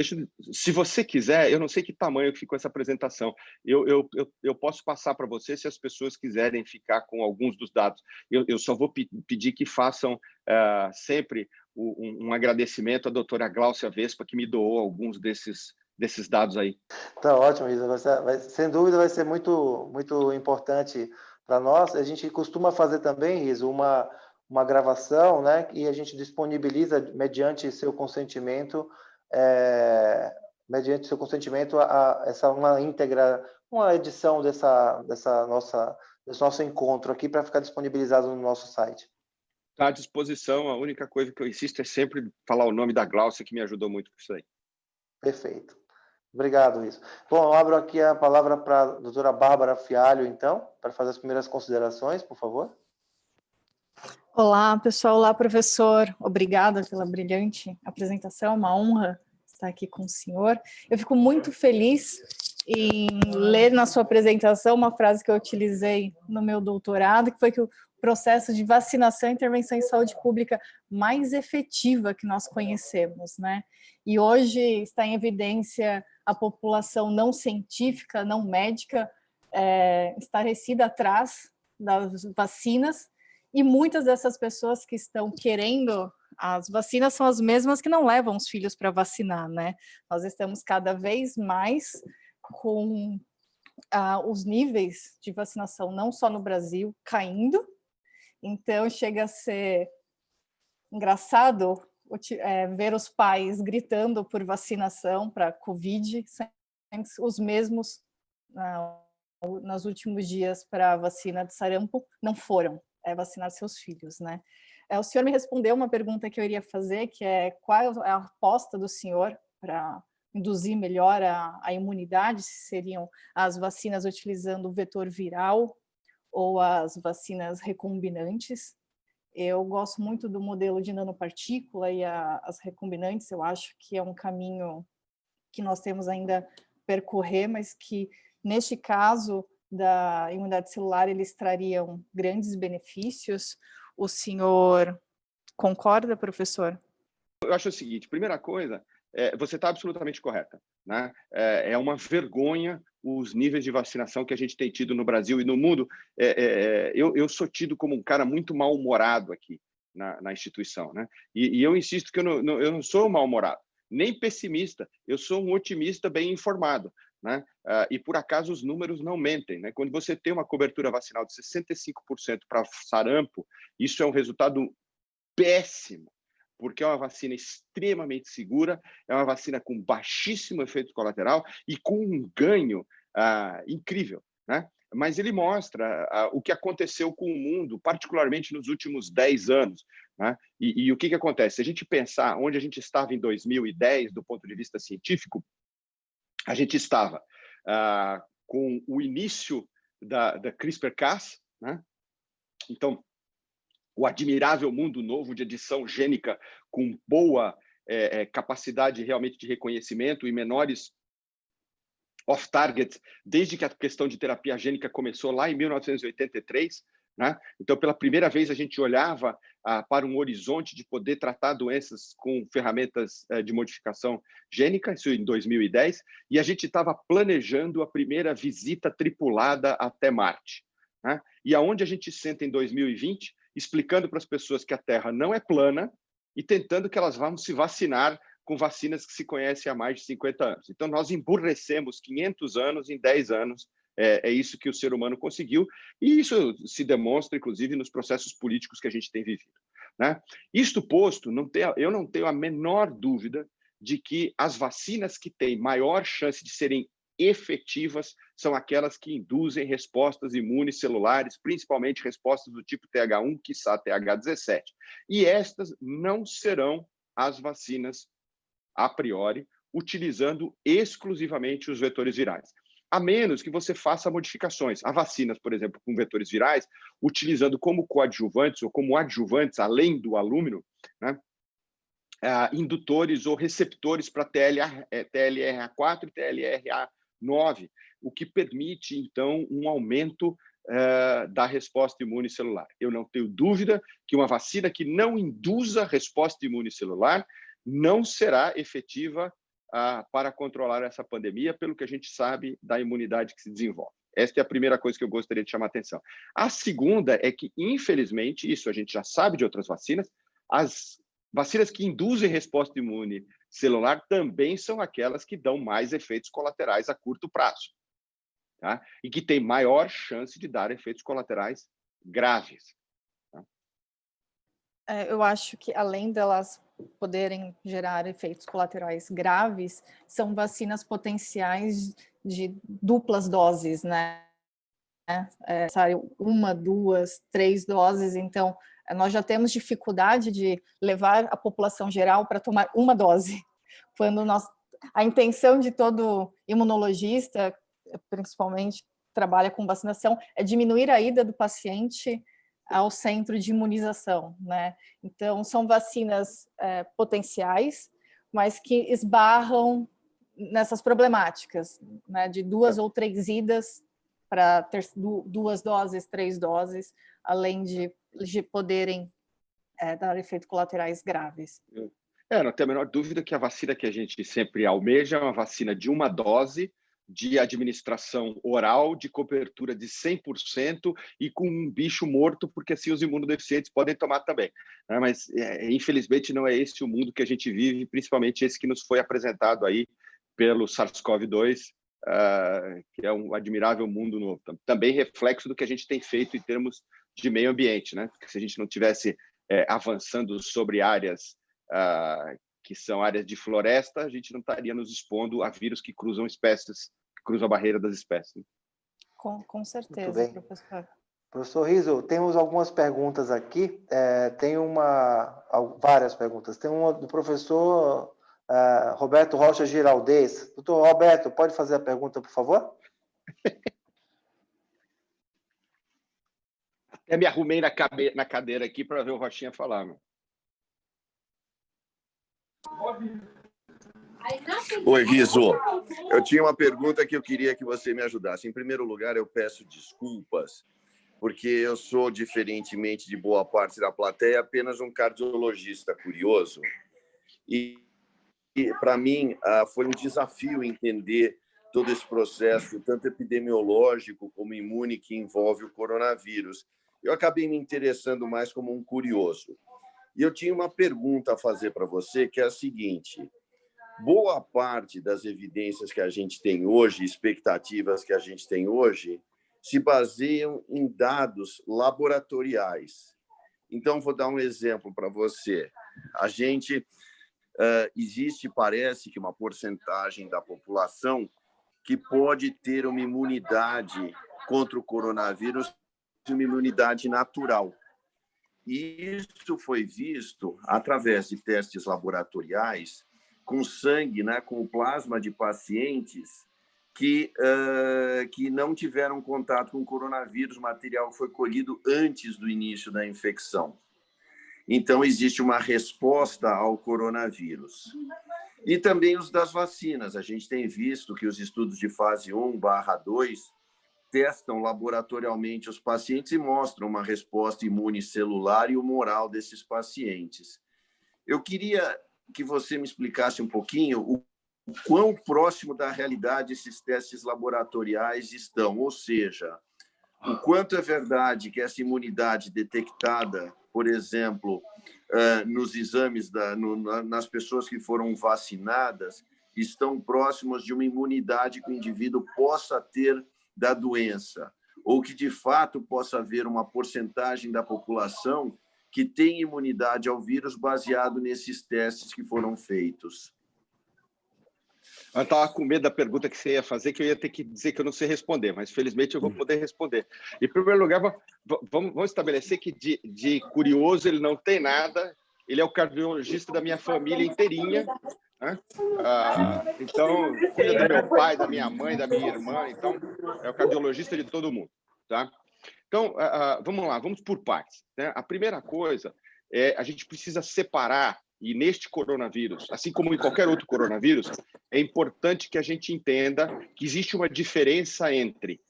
Se você quiser, eu não sei que tamanho que ficou essa apresentação, eu posso passar para você se as pessoas quiserem ficar com alguns dos dados. Eu só vou pedir que façam sempre um agradecimento à doutora Gláucia Vespa, que me doou alguns desses dados aí. Tá ótimo, Riso. Sem dúvida vai ser muito, muito importante para nós. A gente costuma fazer também, Riso, uma gravação, né, e a gente disponibiliza mediante seu consentimento, uma íntegra, uma edição desse nosso encontro aqui para ficar disponibilizado no nosso site. Está à disposição, a única coisa que eu insisto é sempre falar o nome da Gláucia, que me ajudou muito com isso aí. Perfeito. Obrigado, Riso. Bom, eu abro aqui a palavra para a doutora Bárbara Fialho, então, para fazer as primeiras considerações, por favor. Olá, pessoal. Olá, professor. Obrigada pela brilhante apresentação. É uma honra estar aqui com o senhor. Eu fico muito feliz em ler na sua apresentação uma frase que eu utilizei no meu doutorado, que foi que o processo de vacinação e intervenção em saúde pública mais efetiva que nós conhecemos, né? E hoje está em evidência a população não científica, não médica, estarrecida atrás das vacinas, e muitas dessas pessoas que estão querendo as vacinas são as mesmas que não levam os filhos para vacinar, né? Nós estamos cada vez mais com os níveis de vacinação, não só no Brasil, caindo. Então, chega a ser engraçado ver os pais gritando por vacinação para Covid, os mesmos nos últimos dias para a vacina de sarampo não foram vacinar seus filhos, né? O senhor me respondeu uma pergunta que eu iria fazer, que é qual é a aposta do senhor para induzir melhor a imunidade, se seriam as vacinas utilizando o vetor viral ou as vacinas recombinantes. Eu gosto muito do modelo de nanopartícula e as recombinantes, eu acho que é um caminho que nós temos ainda a percorrer, mas que, neste caso da imunidade celular, eles trariam grandes benefícios. O senhor concorda, professor? Eu acho o seguinte, primeira coisa, você está absolutamente correta, né? É uma vergonha os níveis de vacinação que a gente tem tido no Brasil e no mundo. Eu sou tido como um cara muito mal-humorado aqui na instituição, né? E eu insisto que eu não sou mal-humorado, nem pessimista, eu sou um otimista bem informado, né? E, por acaso, os números não mentem, né? Quando você tem uma cobertura vacinal de 65% para sarampo, isso é um resultado péssimo, porque é uma vacina extremamente segura, é uma vacina com baixíssimo efeito colateral e com um ganho incrível, né? Mas ele mostra o que aconteceu com o mundo, particularmente nos últimos 10 anos, né? E o que acontece? Se a gente pensar onde a gente estava em 2010, do ponto de vista científico, a gente estava com o início da CRISPR-Cas, né? Então, o admirável mundo novo de edição gênica com boa capacidade realmente de reconhecimento e menores off-target, desde que a questão de terapia gênica começou lá em 1983, né? Então, pela primeira vez, a gente olhava para um horizonte de poder tratar doenças com ferramentas de modificação gênica, isso em 2010, e a gente estava planejando a primeira visita tripulada até Marte, né? E aonde a gente senta em 2020, explicando para as pessoas que a Terra não é plana e tentando que elas vão se vacinar com vacinas que se conhecem há mais de 50 anos. Então, nós emburrecemos 500 anos em 10 anos. É isso que o ser humano conseguiu, e isso se demonstra, inclusive, nos processos políticos que a gente tem vivido, né? Isto posto, eu não tenho a menor dúvida de que as vacinas que têm maior chance de serem efetivas são aquelas que induzem respostas imunes celulares, principalmente respostas do tipo TH1, quiçá TH17. E estas não serão as vacinas a priori, utilizando exclusivamente os vetores virais. A menos que você faça modificações. Há vacinas, por exemplo, com vetores virais, utilizando como coadjuvantes ou como adjuvantes, além do alúmino, né, indutores ou receptores para TLRA4 e TLRA9, o que permite, então, um aumento da resposta imune celular. Eu não tenho dúvida que uma vacina que não induza resposta imune celular não será efetiva para controlar essa pandemia, pelo que a gente sabe da imunidade que se desenvolve. Esta é a primeira coisa que eu gostaria de chamar a atenção. A segunda é que, infelizmente, isso a gente já sabe de outras vacinas, as vacinas que induzem resposta imune celular também são aquelas que dão mais efeitos colaterais a curto prazo, tá? E que têm maior chance de dar efeitos colaterais graves. Eu acho que, além delas poderem gerar efeitos colaterais graves, são vacinas potenciais de duplas doses, né? Uma, duas, 3 doses. Então, nós já temos dificuldade de levar a população geral para tomar uma dose, quando a intenção de todo imunologista, principalmente trabalha com vacinação, é diminuir a ida do paciente ao centro de imunização, né? Então, são vacinas potenciais, mas que esbarram nessas problemáticas, né? De 2 ou 3 idas para ter 2 doses, 3 doses, além de poderem dar efeitos colaterais graves. Não tenho a menor dúvida que a vacina que a gente sempre almeja é uma vacina de uma dose, de administração oral, de cobertura de 100% e com um bicho morto, porque assim os imunodeficientes podem tomar também. Mas, infelizmente, não é esse o mundo que a gente vive, principalmente esse que nos foi apresentado aí pelo SARS-CoV-2, que é um admirável mundo novo. Também reflexo do que a gente tem feito em termos de meio ambiente, né? Porque se a gente não tivesse avançando sobre áreas que são áreas de floresta, a gente não estaria nos expondo a vírus que cruzam espécies, que cruzam a barreira das espécies. Com certeza, professor. Professor Riso, temos algumas perguntas aqui. Tem várias perguntas. Tem uma do professor Roberto Rocha Giraldez. Doutor Roberto, pode fazer a pergunta, por favor? Até me arrumei na cadeira aqui para ver o Rochinha falar. Meu. Oi, Riso. Eu tinha uma pergunta que eu queria que você me ajudasse. Em primeiro lugar, eu peço desculpas, porque eu sou, diferentemente de boa parte da plateia, apenas um cardiologista curioso. E para mim, foi um desafio entender todo esse processo, tanto epidemiológico como imune, que envolve o coronavírus. Eu acabei me interessando mais como um curioso. E eu tinha uma pergunta a fazer para você, que é a seguinte: boa parte das evidências que a gente tem hoje, expectativas que a gente tem hoje, se baseiam em dados laboratoriais. Então, vou dar um exemplo para você. Existe, parece que uma porcentagem da população que pode ter uma imunidade contra o coronavírus, uma imunidade natural. E isso foi visto através de testes laboratoriais com sangue, né, com o plasma de pacientes que não tiveram contato com o coronavírus. O material foi colhido antes do início da infecção. Então, existe uma resposta ao coronavírus. E também os das vacinas. A gente tem visto que os estudos de fase 1/2 testam laboratorialmente os pacientes e mostram uma resposta imune celular e humoral desses pacientes. Eu queria que você me explicasse um pouquinho o quão próximo da realidade esses testes laboratoriais estão, ou seja, o quanto é verdade que essa imunidade detectada, por exemplo, nos exames, nas pessoas que foram vacinadas, estão próximos de uma imunidade que o indivíduo possa ter da doença, ou que, de fato, possa haver uma porcentagem da população que tem imunidade ao vírus baseado nesses testes que foram feitos. Eu estava com medo da pergunta que você ia fazer, que eu ia ter que dizer que eu não sei responder, mas felizmente eu vou poder responder. Em primeiro lugar, vamos estabelecer que de curioso ele não tem nada, ele é o cardiologista da minha família inteirinha, né? Então, filho do meu pai, da minha mãe, da minha irmã, então é o cardiologista de todo mundo, tá? Então, vamos lá, vamos por partes, né? A primeira coisa é a gente precisa separar. E neste coronavírus, assim como em qualquer outro coronavírus, é importante que a gente entenda que existe uma diferença entre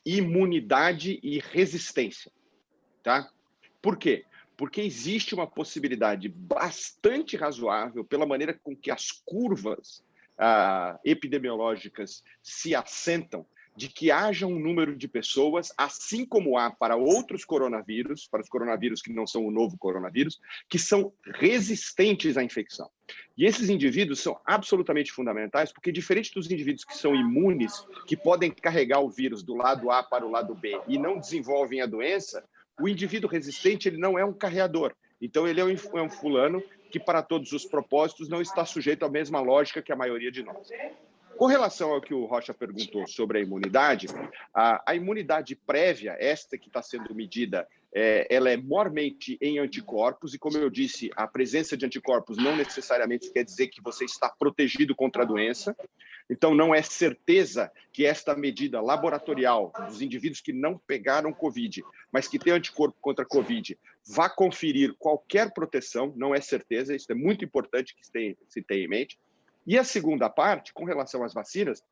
imunidade e resistência, tá? Por quê? Porque existe uma possibilidade bastante razoável, pela maneira com que as curvas epidemiológicas se assentam, de que haja um número de pessoas, assim como há para outros coronavírus, para os coronavírus que não são o novo coronavírus, que são resistentes à infecção. E esses indivíduos são absolutamente fundamentais, porque diferente dos indivíduos que são imunes, que podem carregar o vírus do lado A para o lado B e não desenvolvem a doença, o indivíduo resistente ele não é um carreador. Então, ele é um fulano que, para todos os propósitos, não está sujeito à mesma lógica que a maioria de nós. Com relação ao que o Rocha perguntou sobre a imunidade, a imunidade prévia, esta que está sendo medida, ela é mormente em anticorpos, e como eu disse, a presença de anticorpos não necessariamente quer dizer que você está protegido contra a doença. Então, não é certeza que esta medida laboratorial dos indivíduos que não pegaram Covid, mas que têm anticorpo contra a Covid, vá conferir qualquer proteção, não é certeza, isso é muito importante que se tenha em mente. E a segunda parte, com relação às vacinas,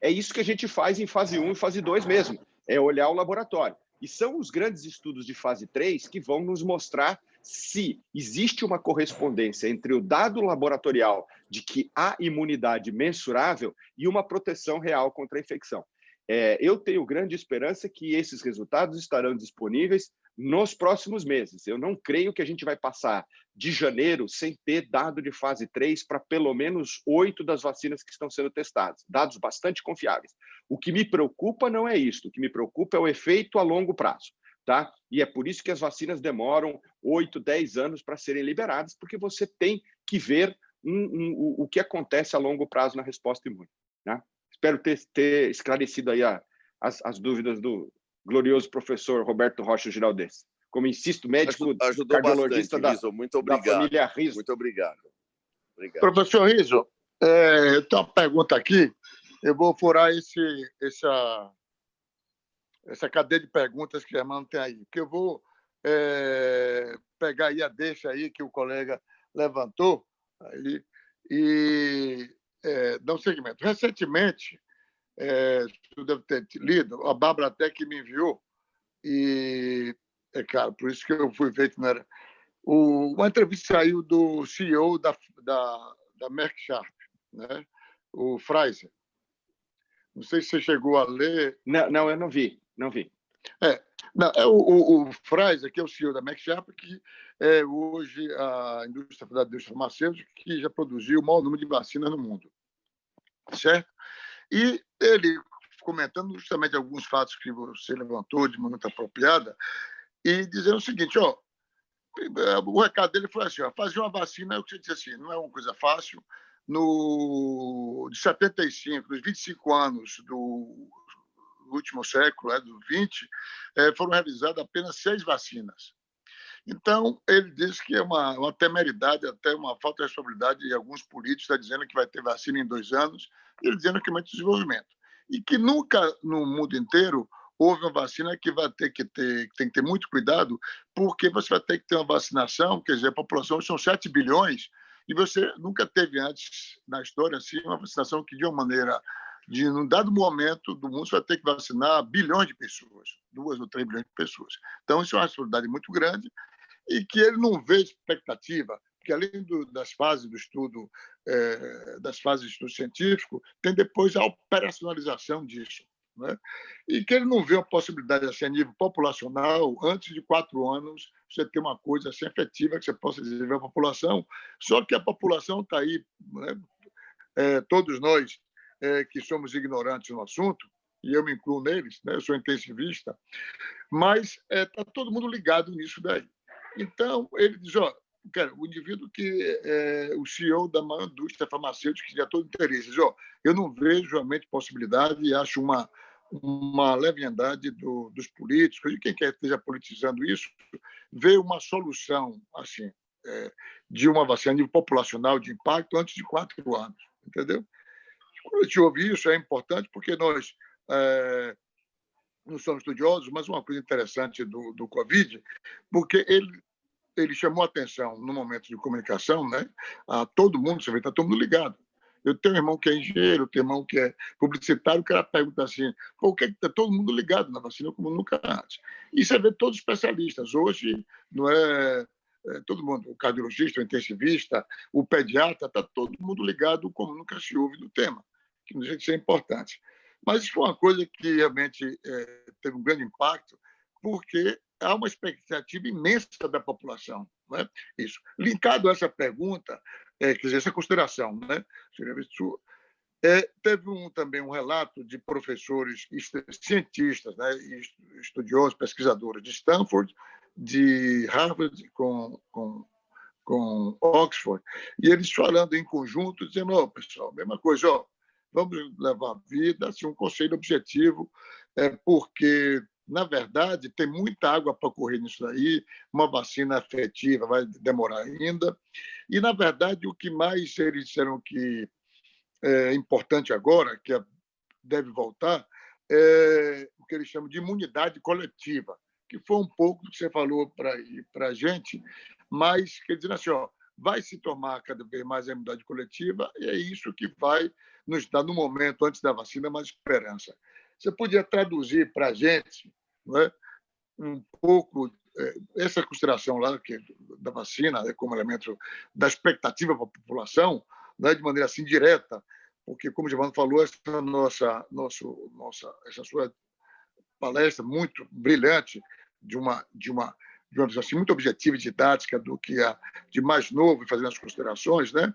é isso que a gente faz em fase 1 e fase 2 mesmo, é olhar o laboratório. E são os grandes estudos de fase 3 que vão nos mostrar se existe uma correspondência entre o dado laboratorial de que há imunidade mensurável e uma proteção real contra a infecção. Eu tenho grande esperança que esses resultados estarão disponíveis nos próximos meses. Eu não creio que a gente vai passar de janeiro sem ter dado de fase 3 para pelo menos 8 das vacinas que estão sendo testadas. Dados bastante confiáveis. O que me preocupa não é isso. O que me preocupa é o efeito a longo prazo. Tá? E é por isso que as vacinas demoram 8, 10 anos para serem liberadas, porque você tem que ver o que acontece a longo prazo na resposta imune. Né? Espero ter esclarecido aí as dúvidas do glorioso professor Roberto Rocha Giraldez. Como insisto, médico cardiologista bastante, muito obrigado. Da família Riso. Muito obrigado. Professor Riso, eu tenho uma pergunta aqui. Eu vou furar essa cadeia de perguntas que a Germano tem aí, porque eu vou pegar aí a deixa aí que o colega levantou aí, e dar um segmento. Recentemente, tu deve ter lido, a Bárbara até que me enviou, e claro, por isso que eu fui ver que não era. Uma entrevista saiu do CEO da Merck Sharp, né? O Pfizer. Não sei se você chegou a ler. Não, eu não vi. Não, o Pfizer, que é o CEO da Merck Sharp, que é hoje a indústria farmacêutica que já produziu o maior número de vacinas no mundo. Certo? E ele, comentando justamente alguns fatos que você levantou de maneira muito apropriada, e dizendo o seguinte, o recado dele foi assim, fazer uma vacina, eu disse assim, não é uma coisa fácil. De 75, dos 25 anos do último século, do 20, foram realizadas apenas 6 vacinas. Então, ele diz que é uma temeridade, até uma falta de responsabilidade de alguns políticos, está dizendo que vai ter vacina em 2 anos, e ele dizendo que é muito desenvolvimento. E que nunca no mundo inteiro houve uma vacina que tem que ter muito cuidado, porque você vai ter que ter uma vacinação, quer dizer, a população são 7 bilhões, e você nunca teve antes na história assim, uma vacinação que, de uma maneira, num dado momento do mundo, você vai ter que vacinar bilhões de pessoas, 2 ou 3 bilhões de pessoas. Então, isso é uma responsabilidade muito grande, e que ele não vê expectativa, porque além das fases do estudo, das fases de estudo científico, tem depois a operacionalização disso, né? E que ele não vê uma possibilidade assim, a nível populacional, antes de 4 anos, você ter uma coisa assim, efetiva que você possa desenvolver a população, só que a população está aí, né? Todos nós que somos ignorantes no assunto, e eu me incluo neles, né? Eu sou intensivista, mas está todo mundo ligado nisso daí. Então, ele diz, o indivíduo que é o CEO da maior indústria farmacêutica, que já todo interesse, diz, eu não vejo realmente possibilidade e acho uma leviandade dos políticos, de quem quer que esteja politizando isso, ver uma solução assim, de uma vacina a nível populacional de impacto antes de 4 anos, entendeu? Quando a gente ouve isso, é importante porque nós não somos estudiosos, mas uma coisa interessante do Covid, porque ele chamou a atenção no momento de comunicação, né? A todo mundo, você vê, está todo mundo ligado. Eu tenho um irmão que é engenheiro, eu tenho um irmão que é publicitário, o cara pergunta assim, por que está todo mundo ligado na vacina como nunca antes? E você vê todos os especialistas. Hoje, não todo mundo, o cardiologista, o intensivista, o pediatra, está todo mundo ligado como nunca se ouve no tema, que não deixa de ser importante. Mas isso foi uma coisa que realmente teve um grande impacto, porque há uma expectativa imensa da população. Não é? Isso. Linkado a essa pergunta, quer dizer, essa consideração, né? Teve também um relato de professores, cientistas, né? Estudiosos, pesquisadores de Stanford, de Harvard com Oxford, e eles falando em conjunto, dizendo, pessoal, mesma coisa, vamos levar a vida, assim, um conselho objetivo, porque, na verdade, tem muita água para correr nisso daí, uma vacina efetiva vai demorar ainda, e, na verdade, o que mais eles disseram que é importante agora, que deve voltar, é o que eles chamam de imunidade coletiva, que foi um pouco do que você falou para a gente, mas, quer dizer assim, vai se tomar cada vez mais a imunidade coletiva, e é isso que vai nos dar, no momento, antes da vacina, mais esperança. Você podia traduzir para a gente, não é, um pouco essa consideração lá da vacina, né, como elemento da expectativa para a população, né, de maneira assim direta, porque, como o Giovanni falou, essa sua palestra muito brilhante, de uma visão assim, muito objetiva e didática do que de mais novo, fazendo as considerações, né?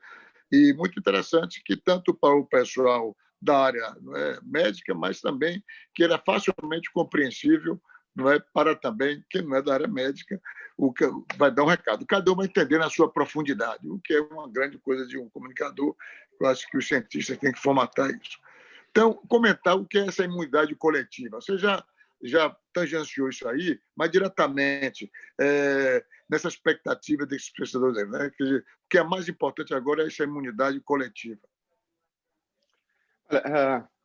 E muito interessante que tanto para o pessoal da área, não é, médica, mas também que era facilmente compreensível, não é, para também quem não é da área médica, o que vai dar um recado. Cada um vai entender na sua profundidade, o que é uma grande coisa de um comunicador. Eu acho que os cientistas têm que formatar isso. Então, comentar o que é essa imunidade coletiva. Você já tangenciou isso aí, mas diretamente nessa expectativa desses pesquisadores, né? O que é mais importante agora é essa imunidade coletiva.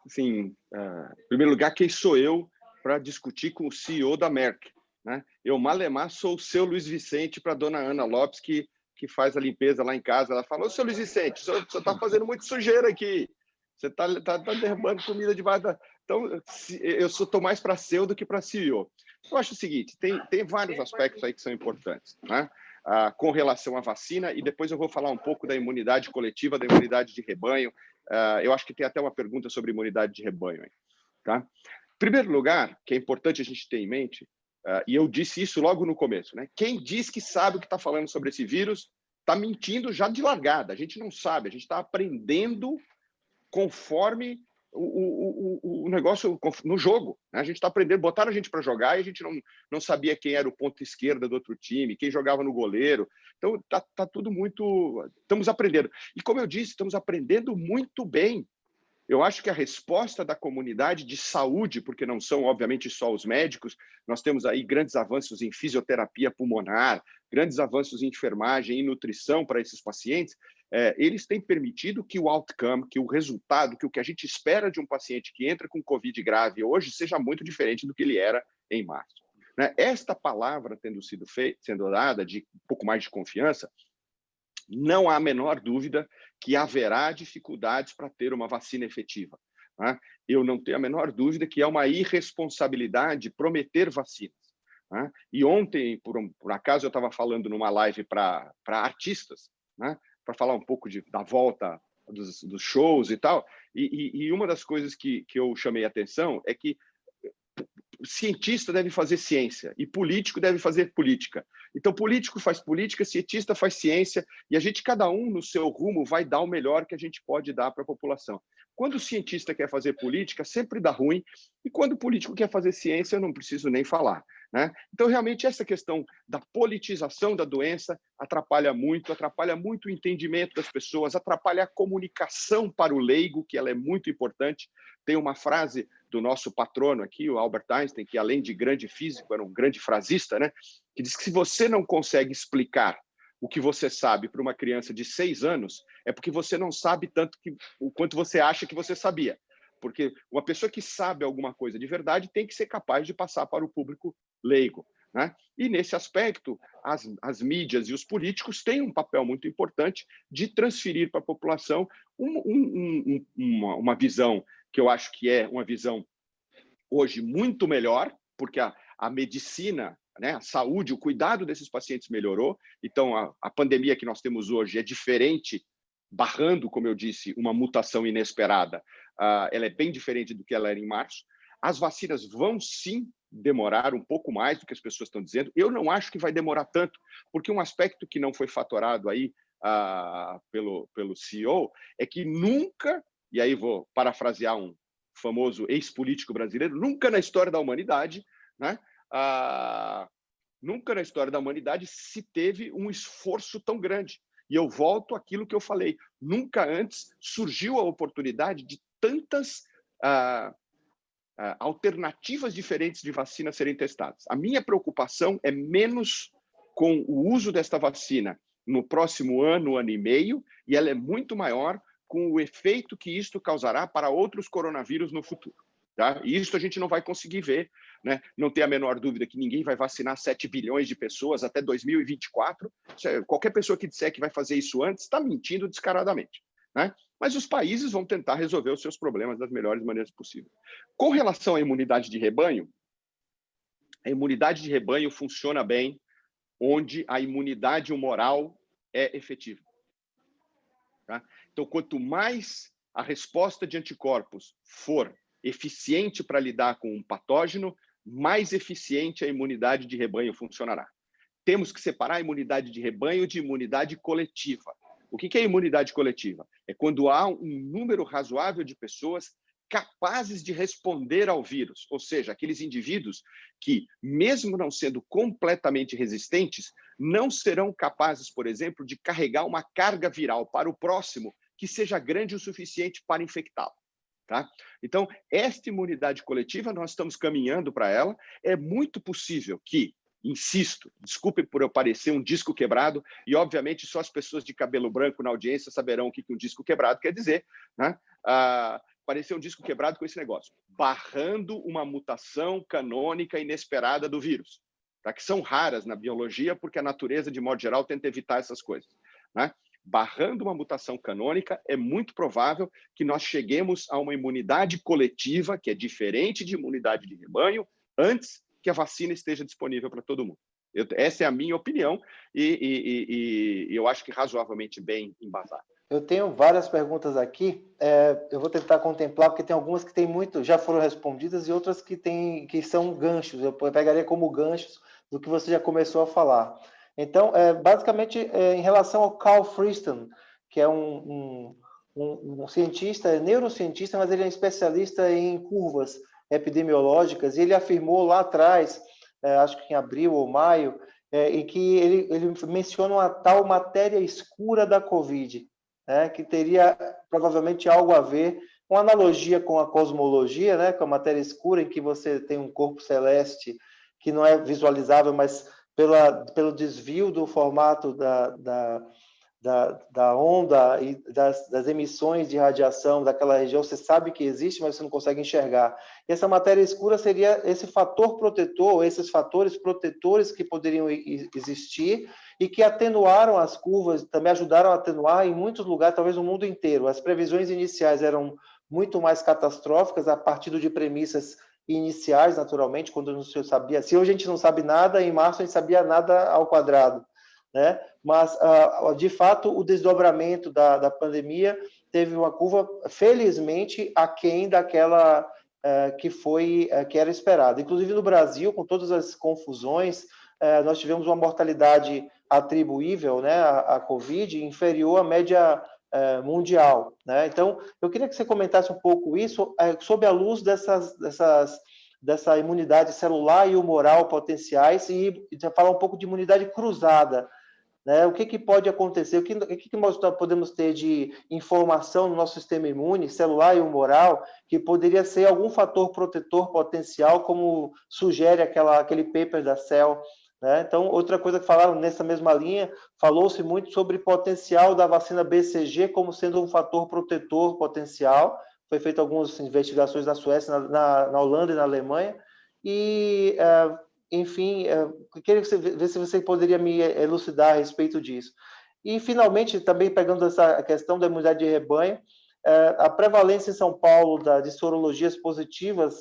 Assim, em primeiro lugar, quem sou eu para discutir com o CEO da Merck, né? Eu, malemar, sou o seu Luiz Vicente para a dona Ana Lopes, que faz a limpeza lá em casa. Ela falou, seu Luiz Vicente, o senhor está fazendo muito sujeira aqui. Você está derrubando comida debaixo da... Então, eu estou mais para CEO do que para CEO. Eu acho o seguinte, tem vários aspectos aí que são importantes, né? com relação à vacina, e depois eu vou falar um pouco da imunidade coletiva, da imunidade de rebanho. Eu acho que tem até uma pergunta sobre imunidade de rebanho aí, tá? Em primeiro lugar, que é importante a gente ter em mente, e eu disse isso logo no começo, né? Quem diz que sabe o que está falando sobre esse vírus está mentindo já de largada. A gente não sabe, a gente está aprendendo conforme o negócio no jogo, né? A gente está aprendendo, botaram a gente para jogar e a gente não sabia quem era o ponto esquerda do outro time, quem jogava no goleiro. Então, tá tudo muito... Estamos aprendendo. E, como eu disse, estamos aprendendo muito bem. Eu acho que a resposta da comunidade de saúde, porque não são, obviamente, só os médicos, nós temos aí grandes avanços em fisioterapia pulmonar, grandes avanços em enfermagem e nutrição para esses pacientes, eles têm permitido que o outcome, que o resultado, que o que a gente espera de um paciente que entra com Covid grave hoje seja muito diferente do que ele era em março. Né? Esta palavra sendo dada de um pouco mais de confiança, não há a menor dúvida que haverá dificuldades para ter uma vacina efetiva. Né? Eu não tenho a menor dúvida que é uma irresponsabilidade prometer vacinas. Né? E ontem, por acaso, eu estava falando numa live para artistas, né? Para falar um pouco da volta dos shows e tal, e uma das coisas que eu chamei a atenção é que cientista deve fazer ciência e político deve fazer política. Então, político faz política, cientista faz ciência, e a gente, cada um no seu rumo, vai dar o melhor que a gente pode dar para a população. Quando o cientista quer fazer política, sempre dá ruim, e quando o político quer fazer ciência, eu não preciso nem falar. Né? Então, realmente, essa questão da politização da doença atrapalha muito o entendimento das pessoas, atrapalha a comunicação para o leigo, que ela é muito importante. Tem uma frase do nosso patrono aqui, o Albert Einstein, que além de grande físico, era um grande frasista, né? Que diz que se você não consegue explicar o que você sabe para uma criança de 6 anos, é porque você não sabe tanto o quanto você acha que você sabia. Porque uma pessoa que sabe alguma coisa de verdade tem que ser capaz de passar para o público leigo. Né? E, nesse aspecto, as mídias e os políticos têm um papel muito importante de transferir para a população uma visão que eu acho que é uma visão hoje muito melhor, porque a medicina, né, a saúde, o cuidado desses pacientes melhorou. Então, a pandemia que nós temos hoje é diferente, barrando, como eu disse, uma mutação inesperada. Ela é bem diferente do que ela era em março. As vacinas vão, sim, demorar um pouco mais do que as pessoas estão dizendo. Eu não acho que vai demorar tanto, porque um aspecto que não foi fatorado aí pelo CEO é que nunca, e aí vou parafrasear um famoso ex-político brasileiro, nunca na história da humanidade, né, nunca na história da humanidade se teve um esforço tão grande. E eu volto àquilo que eu falei, nunca antes surgiu a oportunidade de tantas alternativas diferentes de vacina serem testadas. A minha preocupação é menos com o uso desta vacina no próximo ano, ano e meio, e ela é muito maior com o efeito que isto causará para outros coronavírus no futuro. Tá? E isso a gente não vai conseguir ver. Né? Não tem a menor dúvida que ninguém vai vacinar 7 bilhões de pessoas até 2024. Qualquer pessoa que disser que vai fazer isso antes está mentindo descaradamente. Né? Mas os países vão tentar resolver os seus problemas das melhores maneiras possíveis. Com relação à imunidade de rebanho, a imunidade de rebanho funciona bem onde a imunidade humoral é efetiva. Tá? Então, quanto mais a resposta de anticorpos for eficiente para lidar com um patógeno, mais eficiente a imunidade de rebanho funcionará. Temos que separar a imunidade de rebanho de imunidade coletiva. O que é imunidade coletiva? É quando há um número razoável de pessoas capazes de responder ao vírus, ou seja, aqueles indivíduos que, mesmo não sendo completamente resistentes, não serão capazes, por exemplo, de carregar uma carga viral para o próximo que seja grande o suficiente para infectá-lo. Tá? Então, esta imunidade coletiva, nós estamos caminhando para ela. É muito possível que, insisto, desculpe por eu parecer um disco quebrado, e obviamente só as pessoas de cabelo branco na audiência saberão o que um disco quebrado quer dizer, né? Parecer um disco quebrado com esse negócio, barrando uma mutação canônica inesperada do vírus, tá? Que são raras na biologia, porque a natureza, de modo geral, tenta evitar essas coisas. Né? Barrando uma mutação canônica, é muito provável que nós cheguemos a uma imunidade coletiva, que é diferente de imunidade de rebanho, antes que a vacina esteja disponível para todo mundo. Essa é a minha opinião e eu acho que razoavelmente bem embasada. Eu tenho várias perguntas aqui, eu vou tentar contemplar, porque tem algumas que já foram respondidas e outras que são ganchos, eu pegaria como ganchos do que você já começou a falar. Então, basicamente, em relação ao Carl Friston, que é um cientista, neurocientista, mas ele é especialista em curvas epidemiológicas, e ele afirmou lá atrás, acho que em abril ou maio, em que ele menciona uma tal matéria escura da Covid, que teria provavelmente algo a ver, uma analogia com a cosmologia, né, com a matéria escura, em que você tem um corpo celeste que não é visualizável, mas pelo desvio do formato da onda e das emissões de radiação daquela região, você sabe que existe, mas você não consegue enxergar. E essa matéria escura seria esse fator protetor, esses fatores protetores que poderiam existir e que atenuaram as curvas, também ajudaram a atenuar em muitos lugares, talvez no mundo inteiro. As previsões iniciais eram muito mais catastróficas a partir de premissas iniciais, naturalmente, quando não se sabia. Se hoje a gente não sabe nada, em março a gente sabia nada ao quadrado, né? Mas, de fato, o desdobramento da pandemia teve uma curva, felizmente, aquém daquela que era esperada. Inclusive, no Brasil, com todas as confusões, nós tivemos uma mortalidade atribuível, né, à Covid inferior à média mundial, né? Então, eu queria que você comentasse um pouco isso sob a luz dessa imunidade celular e humoral potenciais e falar um pouco de imunidade cruzada, né? O que pode acontecer? O que nós podemos ter de informação no nosso sistema imune, celular e humoral, que poderia ser algum fator protetor potencial, como sugere aquele paper da Cell, né? Então, outra coisa que falaram nessa mesma linha, falou-se muito sobre o potencial da vacina BCG como sendo um fator protetor potencial. Foi feito algumas investigações na Suécia, na Holanda e na Alemanha, e enfim, eu queria ver se você poderia me elucidar a respeito disso. E, finalmente, também pegando essa questão da imunidade de rebanho, a prevalência em São Paulo de sorologias positivas,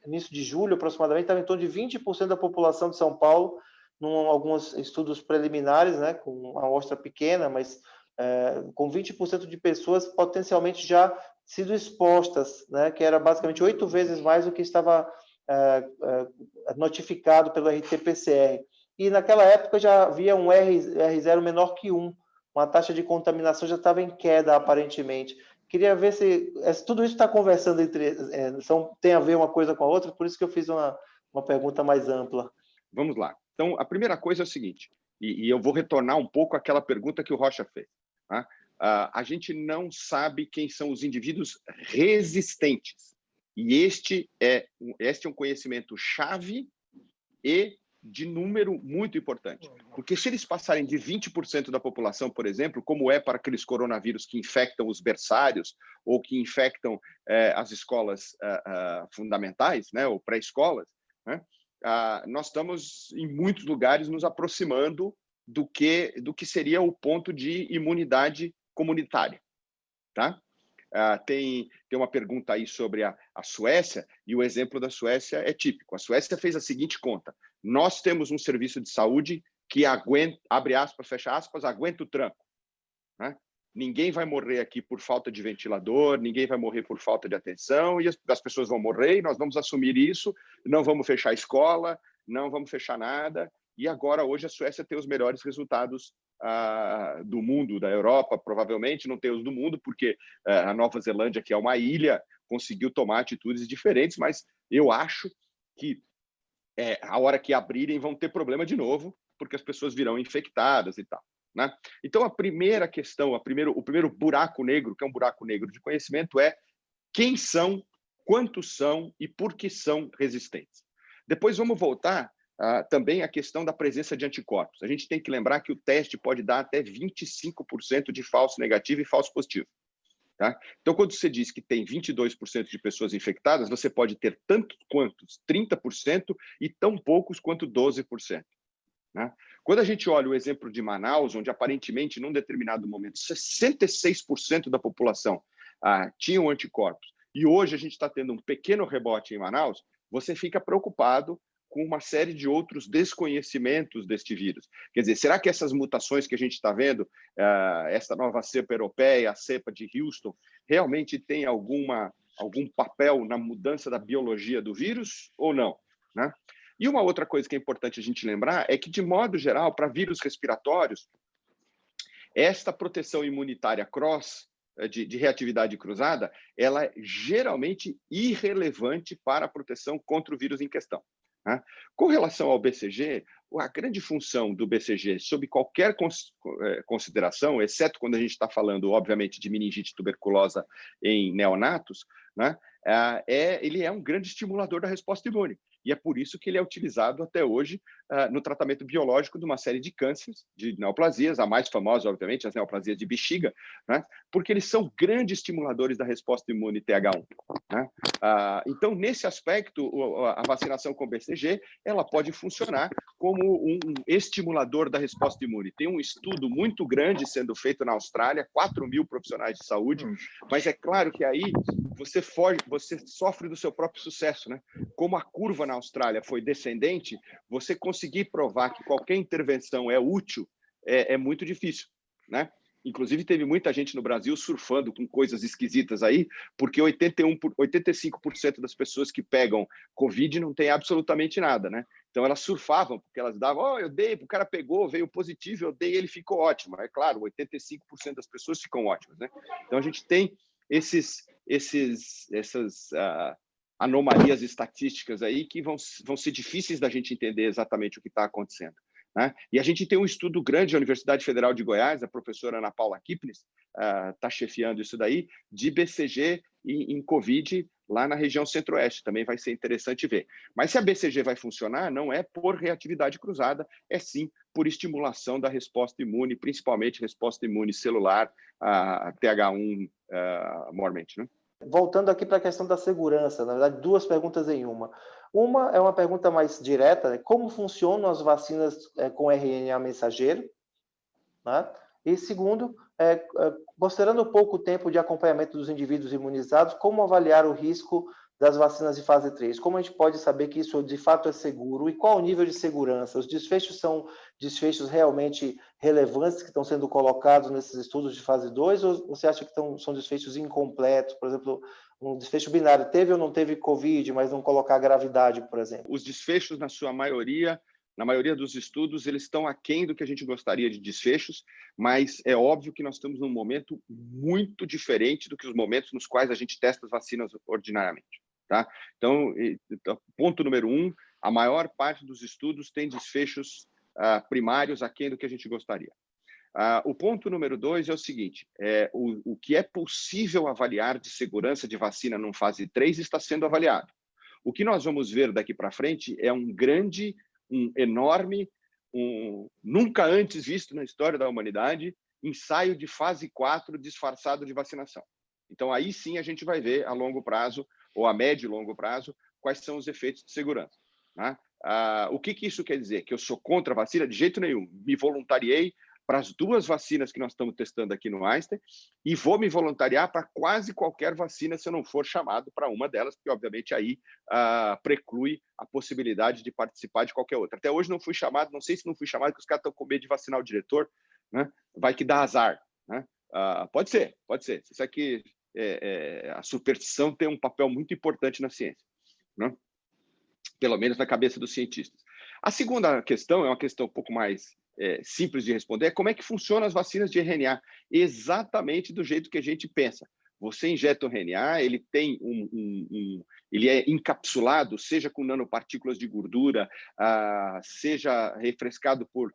início de julho, aproximadamente, estava em torno de 20% da população de São Paulo, em alguns estudos preliminares, né, com uma amostra pequena, mas com 20% de pessoas potencialmente já sido expostas, né, que era basicamente 8 vezes mais do que estava notificado pelo RT-PCR. E naquela época já havia um R0 menor que 1, uma taxa de contaminação já estava em queda, aparentemente. Queria ver se tudo isso está conversando tem a ver uma coisa com a outra, por isso que eu fiz uma pergunta mais ampla. Vamos lá. Então, a primeira coisa é o seguinte, e eu vou retornar um pouco àquela pergunta que o Rocha fez. Tá? A gente não sabe quem são os indivíduos resistentes. E este é um conhecimento chave e de número muito importante. Porque se eles passarem de 20% da população, por exemplo, como é para aqueles coronavírus que infectam os berçários ou que infectam as escolas fundamentais, né, ou pré-escolas, né, nós estamos, em muitos lugares, nos aproximando do que seria o ponto de imunidade comunitária. Tá? Tem uma pergunta aí sobre a Suécia, e o exemplo da Suécia é típico. A Suécia fez a seguinte conta: nós temos um serviço de saúde que aguenta, abre aspas, fecha aspas, aguenta o tranco. Né? Ninguém vai morrer aqui por falta de ventilador, ninguém vai morrer por falta de atenção, e as pessoas vão morrer, e nós vamos assumir isso, não vamos fechar a escola, não vamos fechar nada. E agora, hoje, a Suécia tem os melhores resultados do mundo, da Europa, provavelmente não tem os do mundo, porque a Nova Zelândia, que é uma ilha, conseguiu tomar atitudes diferentes, mas eu acho que a hora que abrirem vão ter problema de novo, porque as pessoas virão infectadas e tal. Né? Então, a primeira questão, o primeiro buraco negro, que é um buraco negro de conhecimento, é quem são, quantos são e por que são resistentes. Depois vamos voltar também a questão da presença de anticorpos. A gente tem que lembrar que o teste pode dar até 25% de falso negativo e falso positivo. Tá? Então, quando você diz que tem 22% de pessoas infectadas, você pode ter tanto quanto 30% e tão poucos quanto 12%. Né? Quando a gente olha o exemplo de Manaus, onde aparentemente, num determinado momento, 66% da população tinham anticorpos, e hoje a gente está tendo um pequeno rebote em Manaus, você fica preocupado com uma série de outros desconhecimentos deste vírus. Quer dizer, será que essas mutações que a gente está vendo, essa nova cepa europeia, a cepa de Houston, realmente tem algum papel na mudança da biologia do vírus ou não, né? E uma outra coisa que é importante a gente lembrar é que, de modo geral, para vírus respiratórios, esta proteção imunitária de reatividade cruzada, ela é geralmente irrelevante para a proteção contra o vírus em questão, né? Com relação ao BCG, a grande função do BCG, sob qualquer consideração, exceto quando a gente está falando, obviamente, de meningite tuberculosa em neonatos, né, ele é um grande estimulador da resposta imune. E é por isso que ele é utilizado até hoje no tratamento biológico de uma série de cânceres, de neoplasias, a mais famosa, obviamente, as neoplasias de bexiga, né, porque eles são grandes estimuladores da resposta imune TH1. Né? Então, nesse aspecto, a vacinação com BCG ela pode funcionar como um estimulador da resposta imune. Tem um estudo muito grande sendo feito na Austrália, 4.000 profissionais de saúde, mas é claro que aí você sofre do seu próprio sucesso, né? Como a curva na Austrália foi descendente, você conseguir provar que qualquer intervenção é útil é muito difícil, né? Inclusive, teve muita gente no Brasil surfando com coisas esquisitas aí, porque 85% das pessoas que pegam Covid não tem absolutamente nada, né? Então, elas surfavam, porque elas davam, eu dei, o cara pegou, veio positivo, eu dei, ele ficou ótimo. É claro, 85% das pessoas ficam ótimas, né? Então, a gente tem essas anomalias estatísticas aí que vão ser difíceis da gente entender exatamente o que está acontecendo, né? E a gente tem um estudo grande da Universidade Federal de Goiás, a professora Ana Paula Kipnis está chefiando isso daí, de BCG em Covid lá na região centro-oeste. Também vai ser interessante ver. Mas se a BCG vai funcionar, não é por reatividade cruzada, é sim por estimulação da resposta imune, principalmente resposta imune celular, a TH1, mormente, né? Voltando aqui para a questão da segurança, na verdade, duas perguntas em uma. Uma é uma pergunta mais direta, né? Como funcionam as vacinas com RNA mensageiro? Né? E segundo, considerando o pouco tempo de acompanhamento dos indivíduos imunizados, como avaliar o risco das vacinas de fase 3? Como a gente pode saber que isso de fato é seguro? E qual o nível de segurança? Os desfechos são desfechos realmente relevantes que estão sendo colocados nesses estudos de fase 2? Ou você acha que são desfechos incompletos? Por exemplo, um desfecho binário, teve ou não teve Covid, mas não colocar gravidade, por exemplo? Os desfechos, na maioria dos estudos, eles estão aquém do que a gente gostaria de desfechos, mas é óbvio que nós estamos num momento muito diferente do que os momentos nos quais a gente testa as vacinas ordinariamente, tá? Então, ponto número 1, a maior parte dos estudos tem desfechos primários aquém do que a gente gostaria. O ponto número 2 é o seguinte, o que é possível avaliar de segurança de vacina num fase 3 está sendo avaliado. O que nós vamos ver daqui para frente é um enorme, nunca antes visto na história da humanidade, ensaio de fase 4 disfarçado de vacinação. Então, aí sim a gente vai ver a longo prazo, ou a médio e longo prazo, quais são os efeitos de segurança, né? O que isso quer dizer? Que eu sou contra a vacina? De jeito nenhum. Me voluntariei para as 2 vacinas que nós estamos testando aqui no Einstein e vou me voluntariar para quase qualquer vacina se eu não for chamado para uma delas, porque, obviamente, aí preclui a possibilidade de participar de qualquer outra. Até hoje não fui chamado, não sei se não fui chamado, porque os caras estão com medo de vacinar o diretor, né? Vai que dá azar, né? Pode ser. Isso aqui, a superstição tem um papel muito importante na ciência, né? Pelo menos na cabeça dos cientistas. A segunda questão é uma questão um pouco mais simples de responder, é como é que funcionam as vacinas de RNA, exatamente do jeito que a gente pensa. Você injeta o RNA, ele tem ele é encapsulado, seja com nanopartículas de gordura, seja refrescado por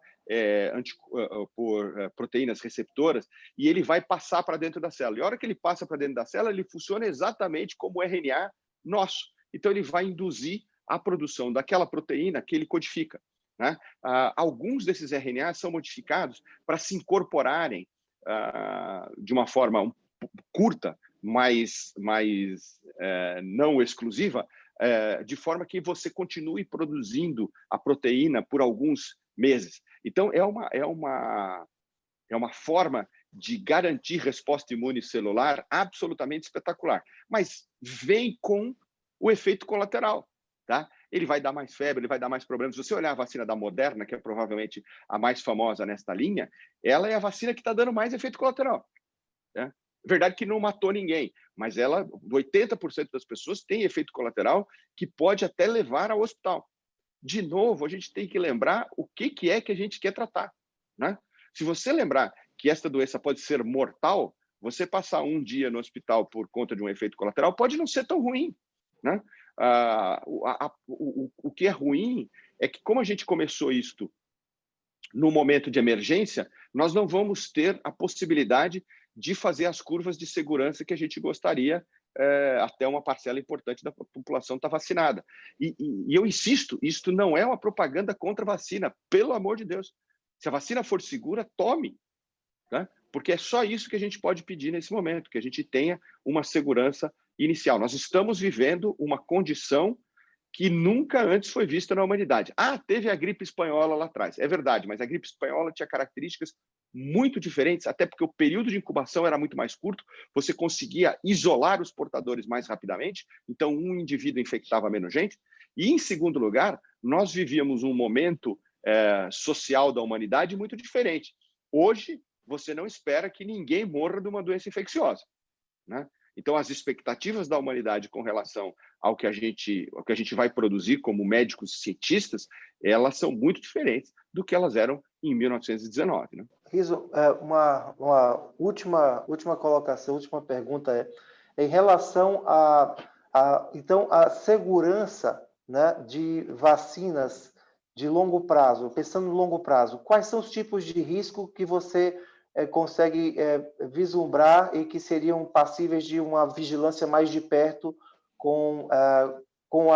proteínas receptoras, e ele vai passar para dentro da célula. E a hora que ele passa para dentro da célula, ele funciona exatamente como o RNA nosso. Então, ele vai induzir a produção daquela proteína que ele codifica, né? Alguns desses RNAs são modificados para se incorporarem de uma forma curta, mas não exclusiva, de forma que você continue produzindo a proteína por alguns meses. Então, é uma forma de garantir resposta imune celular absolutamente espetacular, mas vem com o efeito colateral, tá? ele vai dar mais febre, ele vai dar mais problemas. Se você olhar a vacina da Moderna, que é provavelmente a mais famosa nesta linha, ela é a vacina que está dando mais efeito colateral, né? Verdade que não matou ninguém, mas ela, 80% das pessoas tem efeito colateral que pode até levar ao hospital. De novo, a gente tem que lembrar o que é que a gente quer tratar, né? Se você lembrar que esta doença pode ser mortal, você passar um dia no hospital por conta de um efeito colateral pode não ser tão ruim, né? O que é ruim é que, como a gente começou isto no momento de emergência, nós não vamos ter a possibilidade de fazer as curvas de segurança que a gente gostaria, até uma parcela importante da população estar vacinada. E eu insisto, isto não é uma propaganda contra a vacina, pelo amor de Deus. Se a vacina for segura, tome, né? Porque é só isso que a gente pode pedir nesse momento, que a gente tenha uma segurança inicial. Nós estamos vivendo uma condição que nunca antes foi vista na humanidade. Teve a gripe espanhola lá atrás. É verdade, mas a gripe espanhola tinha características muito diferentes, até porque o período de incubação era muito mais curto, você conseguia isolar os portadores mais rapidamente, então um indivíduo infectava menos gente. E, em segundo lugar, nós vivíamos um momento social da humanidade muito diferente. Hoje, você não espera que ninguém morra de uma doença infecciosa, né? Então, as expectativas da humanidade com relação ao que a gente vai produzir como médicos e cientistas, elas são muito diferentes do que elas eram em 1919. Né? Riso, uma última colocação, última pergunta em relação então, a segurança, né, de vacinas de longo prazo, pensando no longo prazo, quais são os tipos de risco que você consegue vislumbrar e que seriam passíveis de uma vigilância mais de perto com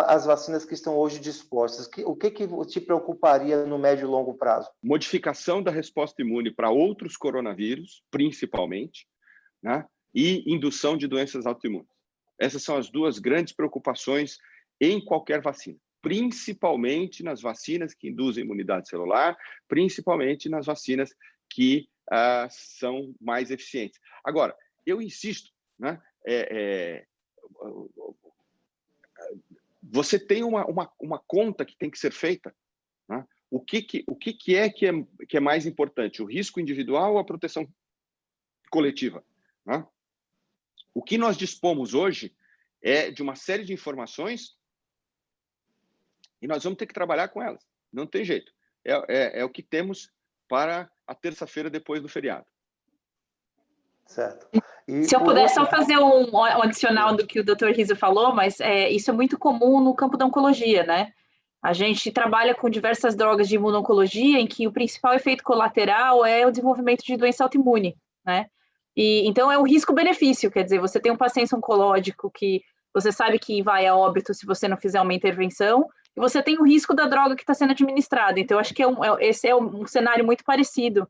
as vacinas que estão hoje dispostas? O que te preocuparia no médio e longo prazo? Modificação da resposta imune para outros coronavírus, principalmente, né? E indução de doenças autoimunes. Essas são as duas grandes preocupações em qualquer vacina, principalmente nas vacinas que induzem imunidade celular, principalmente nas vacinas que são mais eficientes. Agora, eu insisto, né? Você tem uma conta que tem que ser feita, né? O que é mais importante, o risco individual ou a proteção coletiva, né? O que nós dispomos hoje é de uma série de informações e nós vamos ter que trabalhar com elas. Não tem jeito. É o que temos para a terça-feira depois do feriado. Certo. Se eu puder só fazer um adicional do que o Dr. Riso falou, mas isso é muito comum no campo da oncologia, né? A gente trabalha com diversas drogas de imuno-oncologia em que o principal efeito colateral é o desenvolvimento de doença autoimune, né? E então é um risco-benefício, quer dizer, você tem um paciente oncológico que você sabe que vai a óbito se você não fizer uma intervenção, e você tem o risco da droga que está sendo administrada. Então, acho que esse é um cenário muito parecido,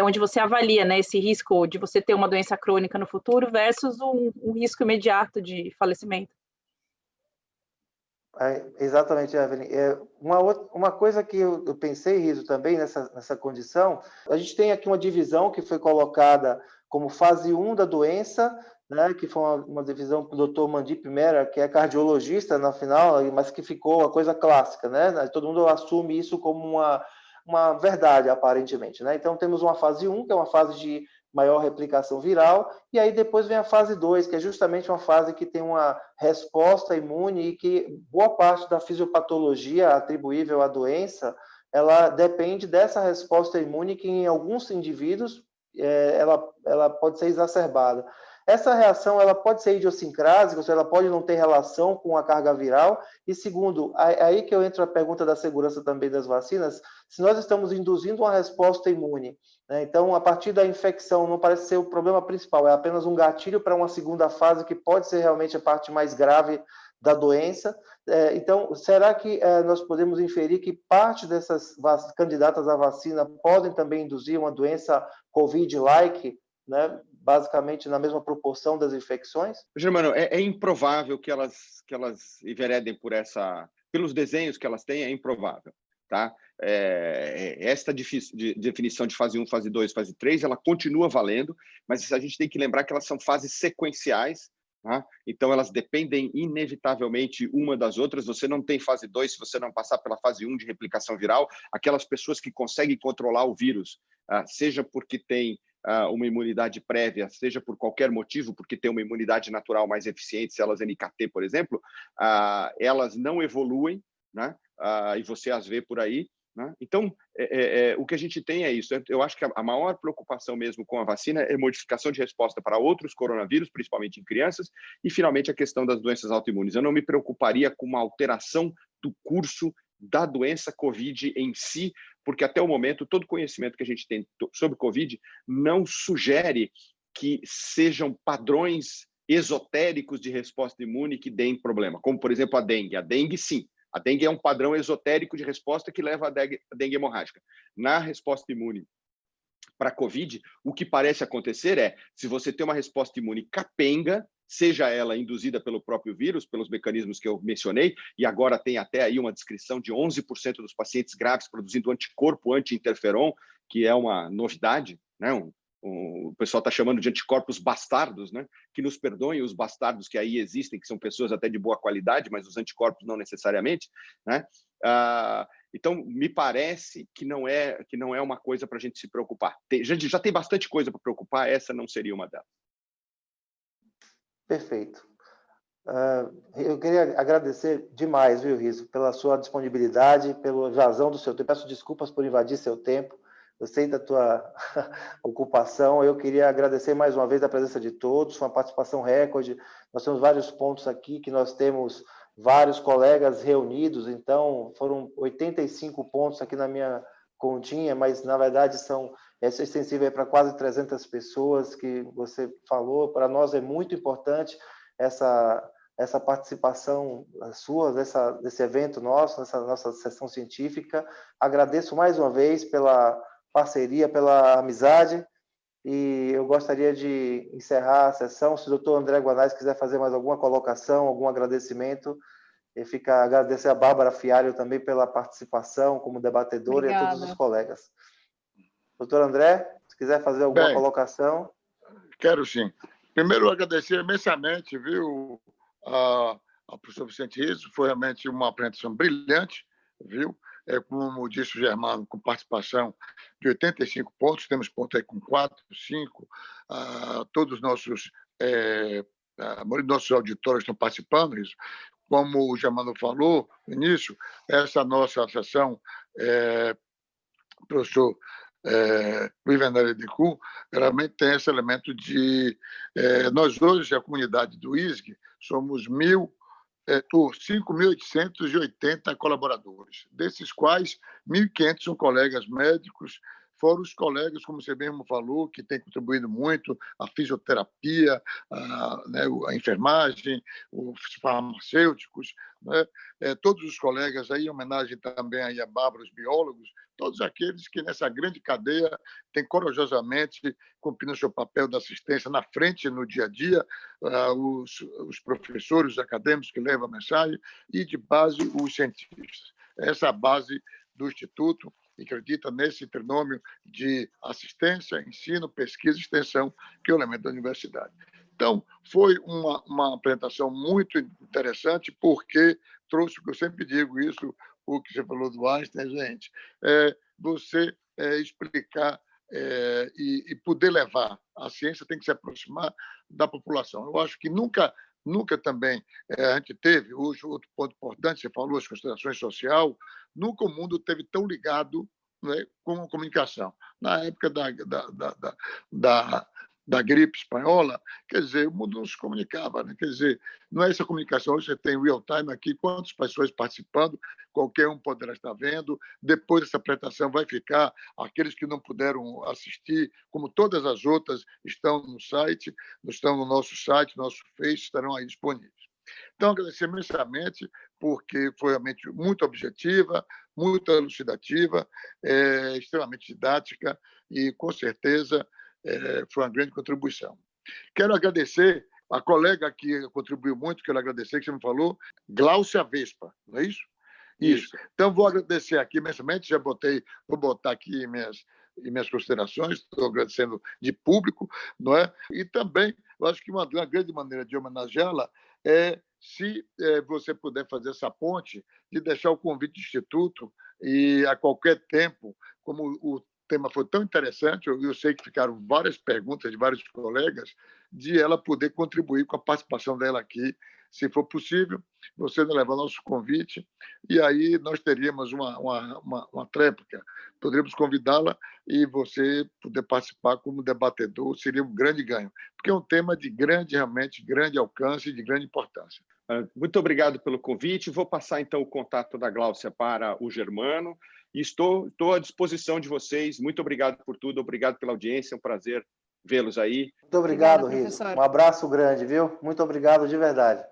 onde você avalia, né, esse risco de você ter uma doença crônica no futuro versus um risco imediato de falecimento. Exatamente, Evelyn. Uma coisa que eu pensei, Riso, também nessa condição, a gente tem aqui uma divisão que foi colocada como fase 1 da doença, né, que foi uma divisão para o Dr. Mandip Mera, que é cardiologista na final, mas que ficou a coisa clássica, né? Todo mundo assume isso como uma verdade, aparentemente, né? Então, temos uma fase 1, que é uma fase de maior replicação viral, e aí depois vem a fase 2, que é justamente uma fase que tem uma resposta imune e que boa parte da fisiopatologia atribuível à doença, ela depende dessa resposta imune que em alguns indivíduos ela pode ser exacerbada. Essa reação ela pode ser idiosincrásica, ou seja, ela pode não ter relação com a carga viral. E segundo, aí que eu entro a pergunta da segurança também das vacinas, se nós estamos induzindo uma resposta imune, né, então a partir da infecção não parece ser o problema principal, é apenas um gatilho para uma segunda fase que pode ser realmente a parte mais grave da doença. Então, será que nós podemos inferir que parte dessas candidatas à vacina podem também induzir uma doença COVID-like, né, basicamente na mesma proporção das infecções? Germano, é improvável que elas enveredem pelos desenhos que elas têm, é improvável, tá? Esta definição de fase 1, fase 2, fase 3, ela continua valendo, mas a gente tem que lembrar que elas são fases sequenciais Tá? Então, elas dependem inevitavelmente uma das outras. Você não tem fase 2 se você não passar pela fase 1 de replicação viral. Aquelas pessoas que conseguem controlar o vírus, seja porque tem uma imunidade prévia, seja por qualquer motivo, porque tem uma imunidade natural mais eficiente, células NKT, por exemplo, elas não evoluem, né? E você as vê por aí. Né? Então, o que a gente tem é isso. Eu acho que a maior preocupação mesmo com a vacina é modificação de resposta para outros coronavírus, principalmente em crianças, e, finalmente, a questão das doenças autoimunes. Eu não me preocuparia com uma alteração do curso da doença COVID em si, porque, até o momento, todo conhecimento que a gente tem sobre COVID não sugere que sejam padrões esotéricos de resposta imune que deem problema, como, por exemplo, a dengue. A dengue, sim. A dengue é um padrão esotérico de resposta que leva à dengue hemorrágica. Na resposta imune para a COVID, o que parece acontecer é, se você tem uma resposta imune capenga, seja ela induzida pelo próprio vírus, pelos mecanismos que eu mencionei, e agora tem até aí uma descrição de 11% dos pacientes graves produzindo anticorpo anti-interferon, que é uma novidade, né? O pessoal está chamando de anticorpos bastardos, né? Que nos perdoem os bastardos que aí existem, que são pessoas até de boa qualidade, mas os anticorpos não necessariamente, né? Então, me parece que não é uma coisa para a gente se preocupar. Já tem bastante coisa para preocupar, essa não seria uma delas. Perfeito. Eu queria agradecer demais, viu, Riso, pela sua disponibilidade, pela razão do seu tempo. Peço desculpas por invadir seu tempo. Eu sei da tua ocupação. Eu queria agradecer mais uma vez a presença de todos, foi uma participação recorde. Nós temos vários pontos aqui que nós temos vários colegas reunidos, então foram 85 pontos aqui na minha continha, mas na verdade é extensível para quase 300 pessoas que você falou. Para nós é muito importante essa participação sua, desse evento nosso, nessa nossa sessão científica. Agradeço mais uma vez pela parceria, pela amizade, e eu gostaria de encerrar a sessão. Se o doutor André Guanais quiser fazer mais alguma colocação, algum agradecimento, fica agradecer a Bárbara Fialho também pela participação como debatedora. Obrigada. E a todos os colegas. Doutor André, se quiser fazer alguma colocação. Quero sim. Primeiro, agradecer imensamente, viu, ao professor Vicente Riso. Foi realmente uma apresentação brilhante, viu? Como disse o Germano, com participação de 85 pontos, temos pontos aí com 4, 5, todos os nossos, a maioria dos nossos auditores estão participando, isso. Como o Germano falou no início, essa nossa sessão, professor Luiz Venere de Cu, realmente tem esse elemento de... nós hoje, a comunidade do ISG, somos 5.880 colaboradores, desses quais 1.500 são colegas médicos, fora os colegas, como você mesmo falou, que têm contribuído muito, a fisioterapia, a enfermagem, os farmacêuticos, né? Todos os colegas, aí, em homenagem também aí a Bárbara, os biólogos, todos aqueles que nessa grande cadeia têm corajosamente cumprindo o seu papel da assistência na frente, no dia a dia, os professores, os acadêmicos que levam a mensagem, e de base os cientistas. Essa é a base do Instituto, e acredita nesse trinômio de assistência, ensino, pesquisa e extensão, que é o elemento da universidade. Então, foi uma apresentação muito interessante, porque trouxe, o que eu sempre digo isso, o que você falou do Einstein, gente, você explicar e poder levar. A ciência tem que se aproximar da população. Eu acho que nunca também a gente teve, hoje, outro ponto importante, você falou, as considerações sociais, nunca o mundo esteve tão ligado, né, com a comunicação. Na época da gripe espanhola, quer dizer, o mundo não se comunicava, né? Quer dizer, não é essa comunicação, hoje você tem real time aqui, quantas pessoas participando, qualquer um poderá estar vendo, depois essa apresentação vai ficar, aqueles que não puderam assistir, como todas as outras, estão no site, estão no nosso site, nosso Face, estarão aí disponíveis. Então, agradecer imensamente, porque foi realmente muito objetiva, muito elucidativa, extremamente didática e, com certeza, foi uma grande contribuição. Quero agradecer a colega que contribuiu muito, quero agradecer, que você me falou, Gláucia Vespa, não é isso? Isso. Então, vou agradecer aqui imensamente, vou botar aqui minhas considerações, estou agradecendo de público, não é? E também Eu acho que uma grande maneira de homenageá-la é se você puder fazer essa ponte de deixar o convite do Instituto e, a qualquer tempo, como o tema foi tão interessante, eu sei que ficaram várias perguntas de vários colegas, de ela poder contribuir com a participação dela aqui, se for possível, você nos levar nosso convite, e aí nós teríamos uma tréplica, poderíamos convidá-la e você poder participar como debatedor, seria um grande ganho, porque é um tema de realmente grande alcance e de grande importância. Muito obrigado pelo convite. Vou passar, então, o contato da Gláucia para o Germano e estou à disposição de vocês. Muito obrigado por tudo, obrigado pela audiência, é um prazer vê-los aí. Muito obrigado, Obrigada, Riso. professor. Um abraço grande, viu? Muito obrigado de verdade.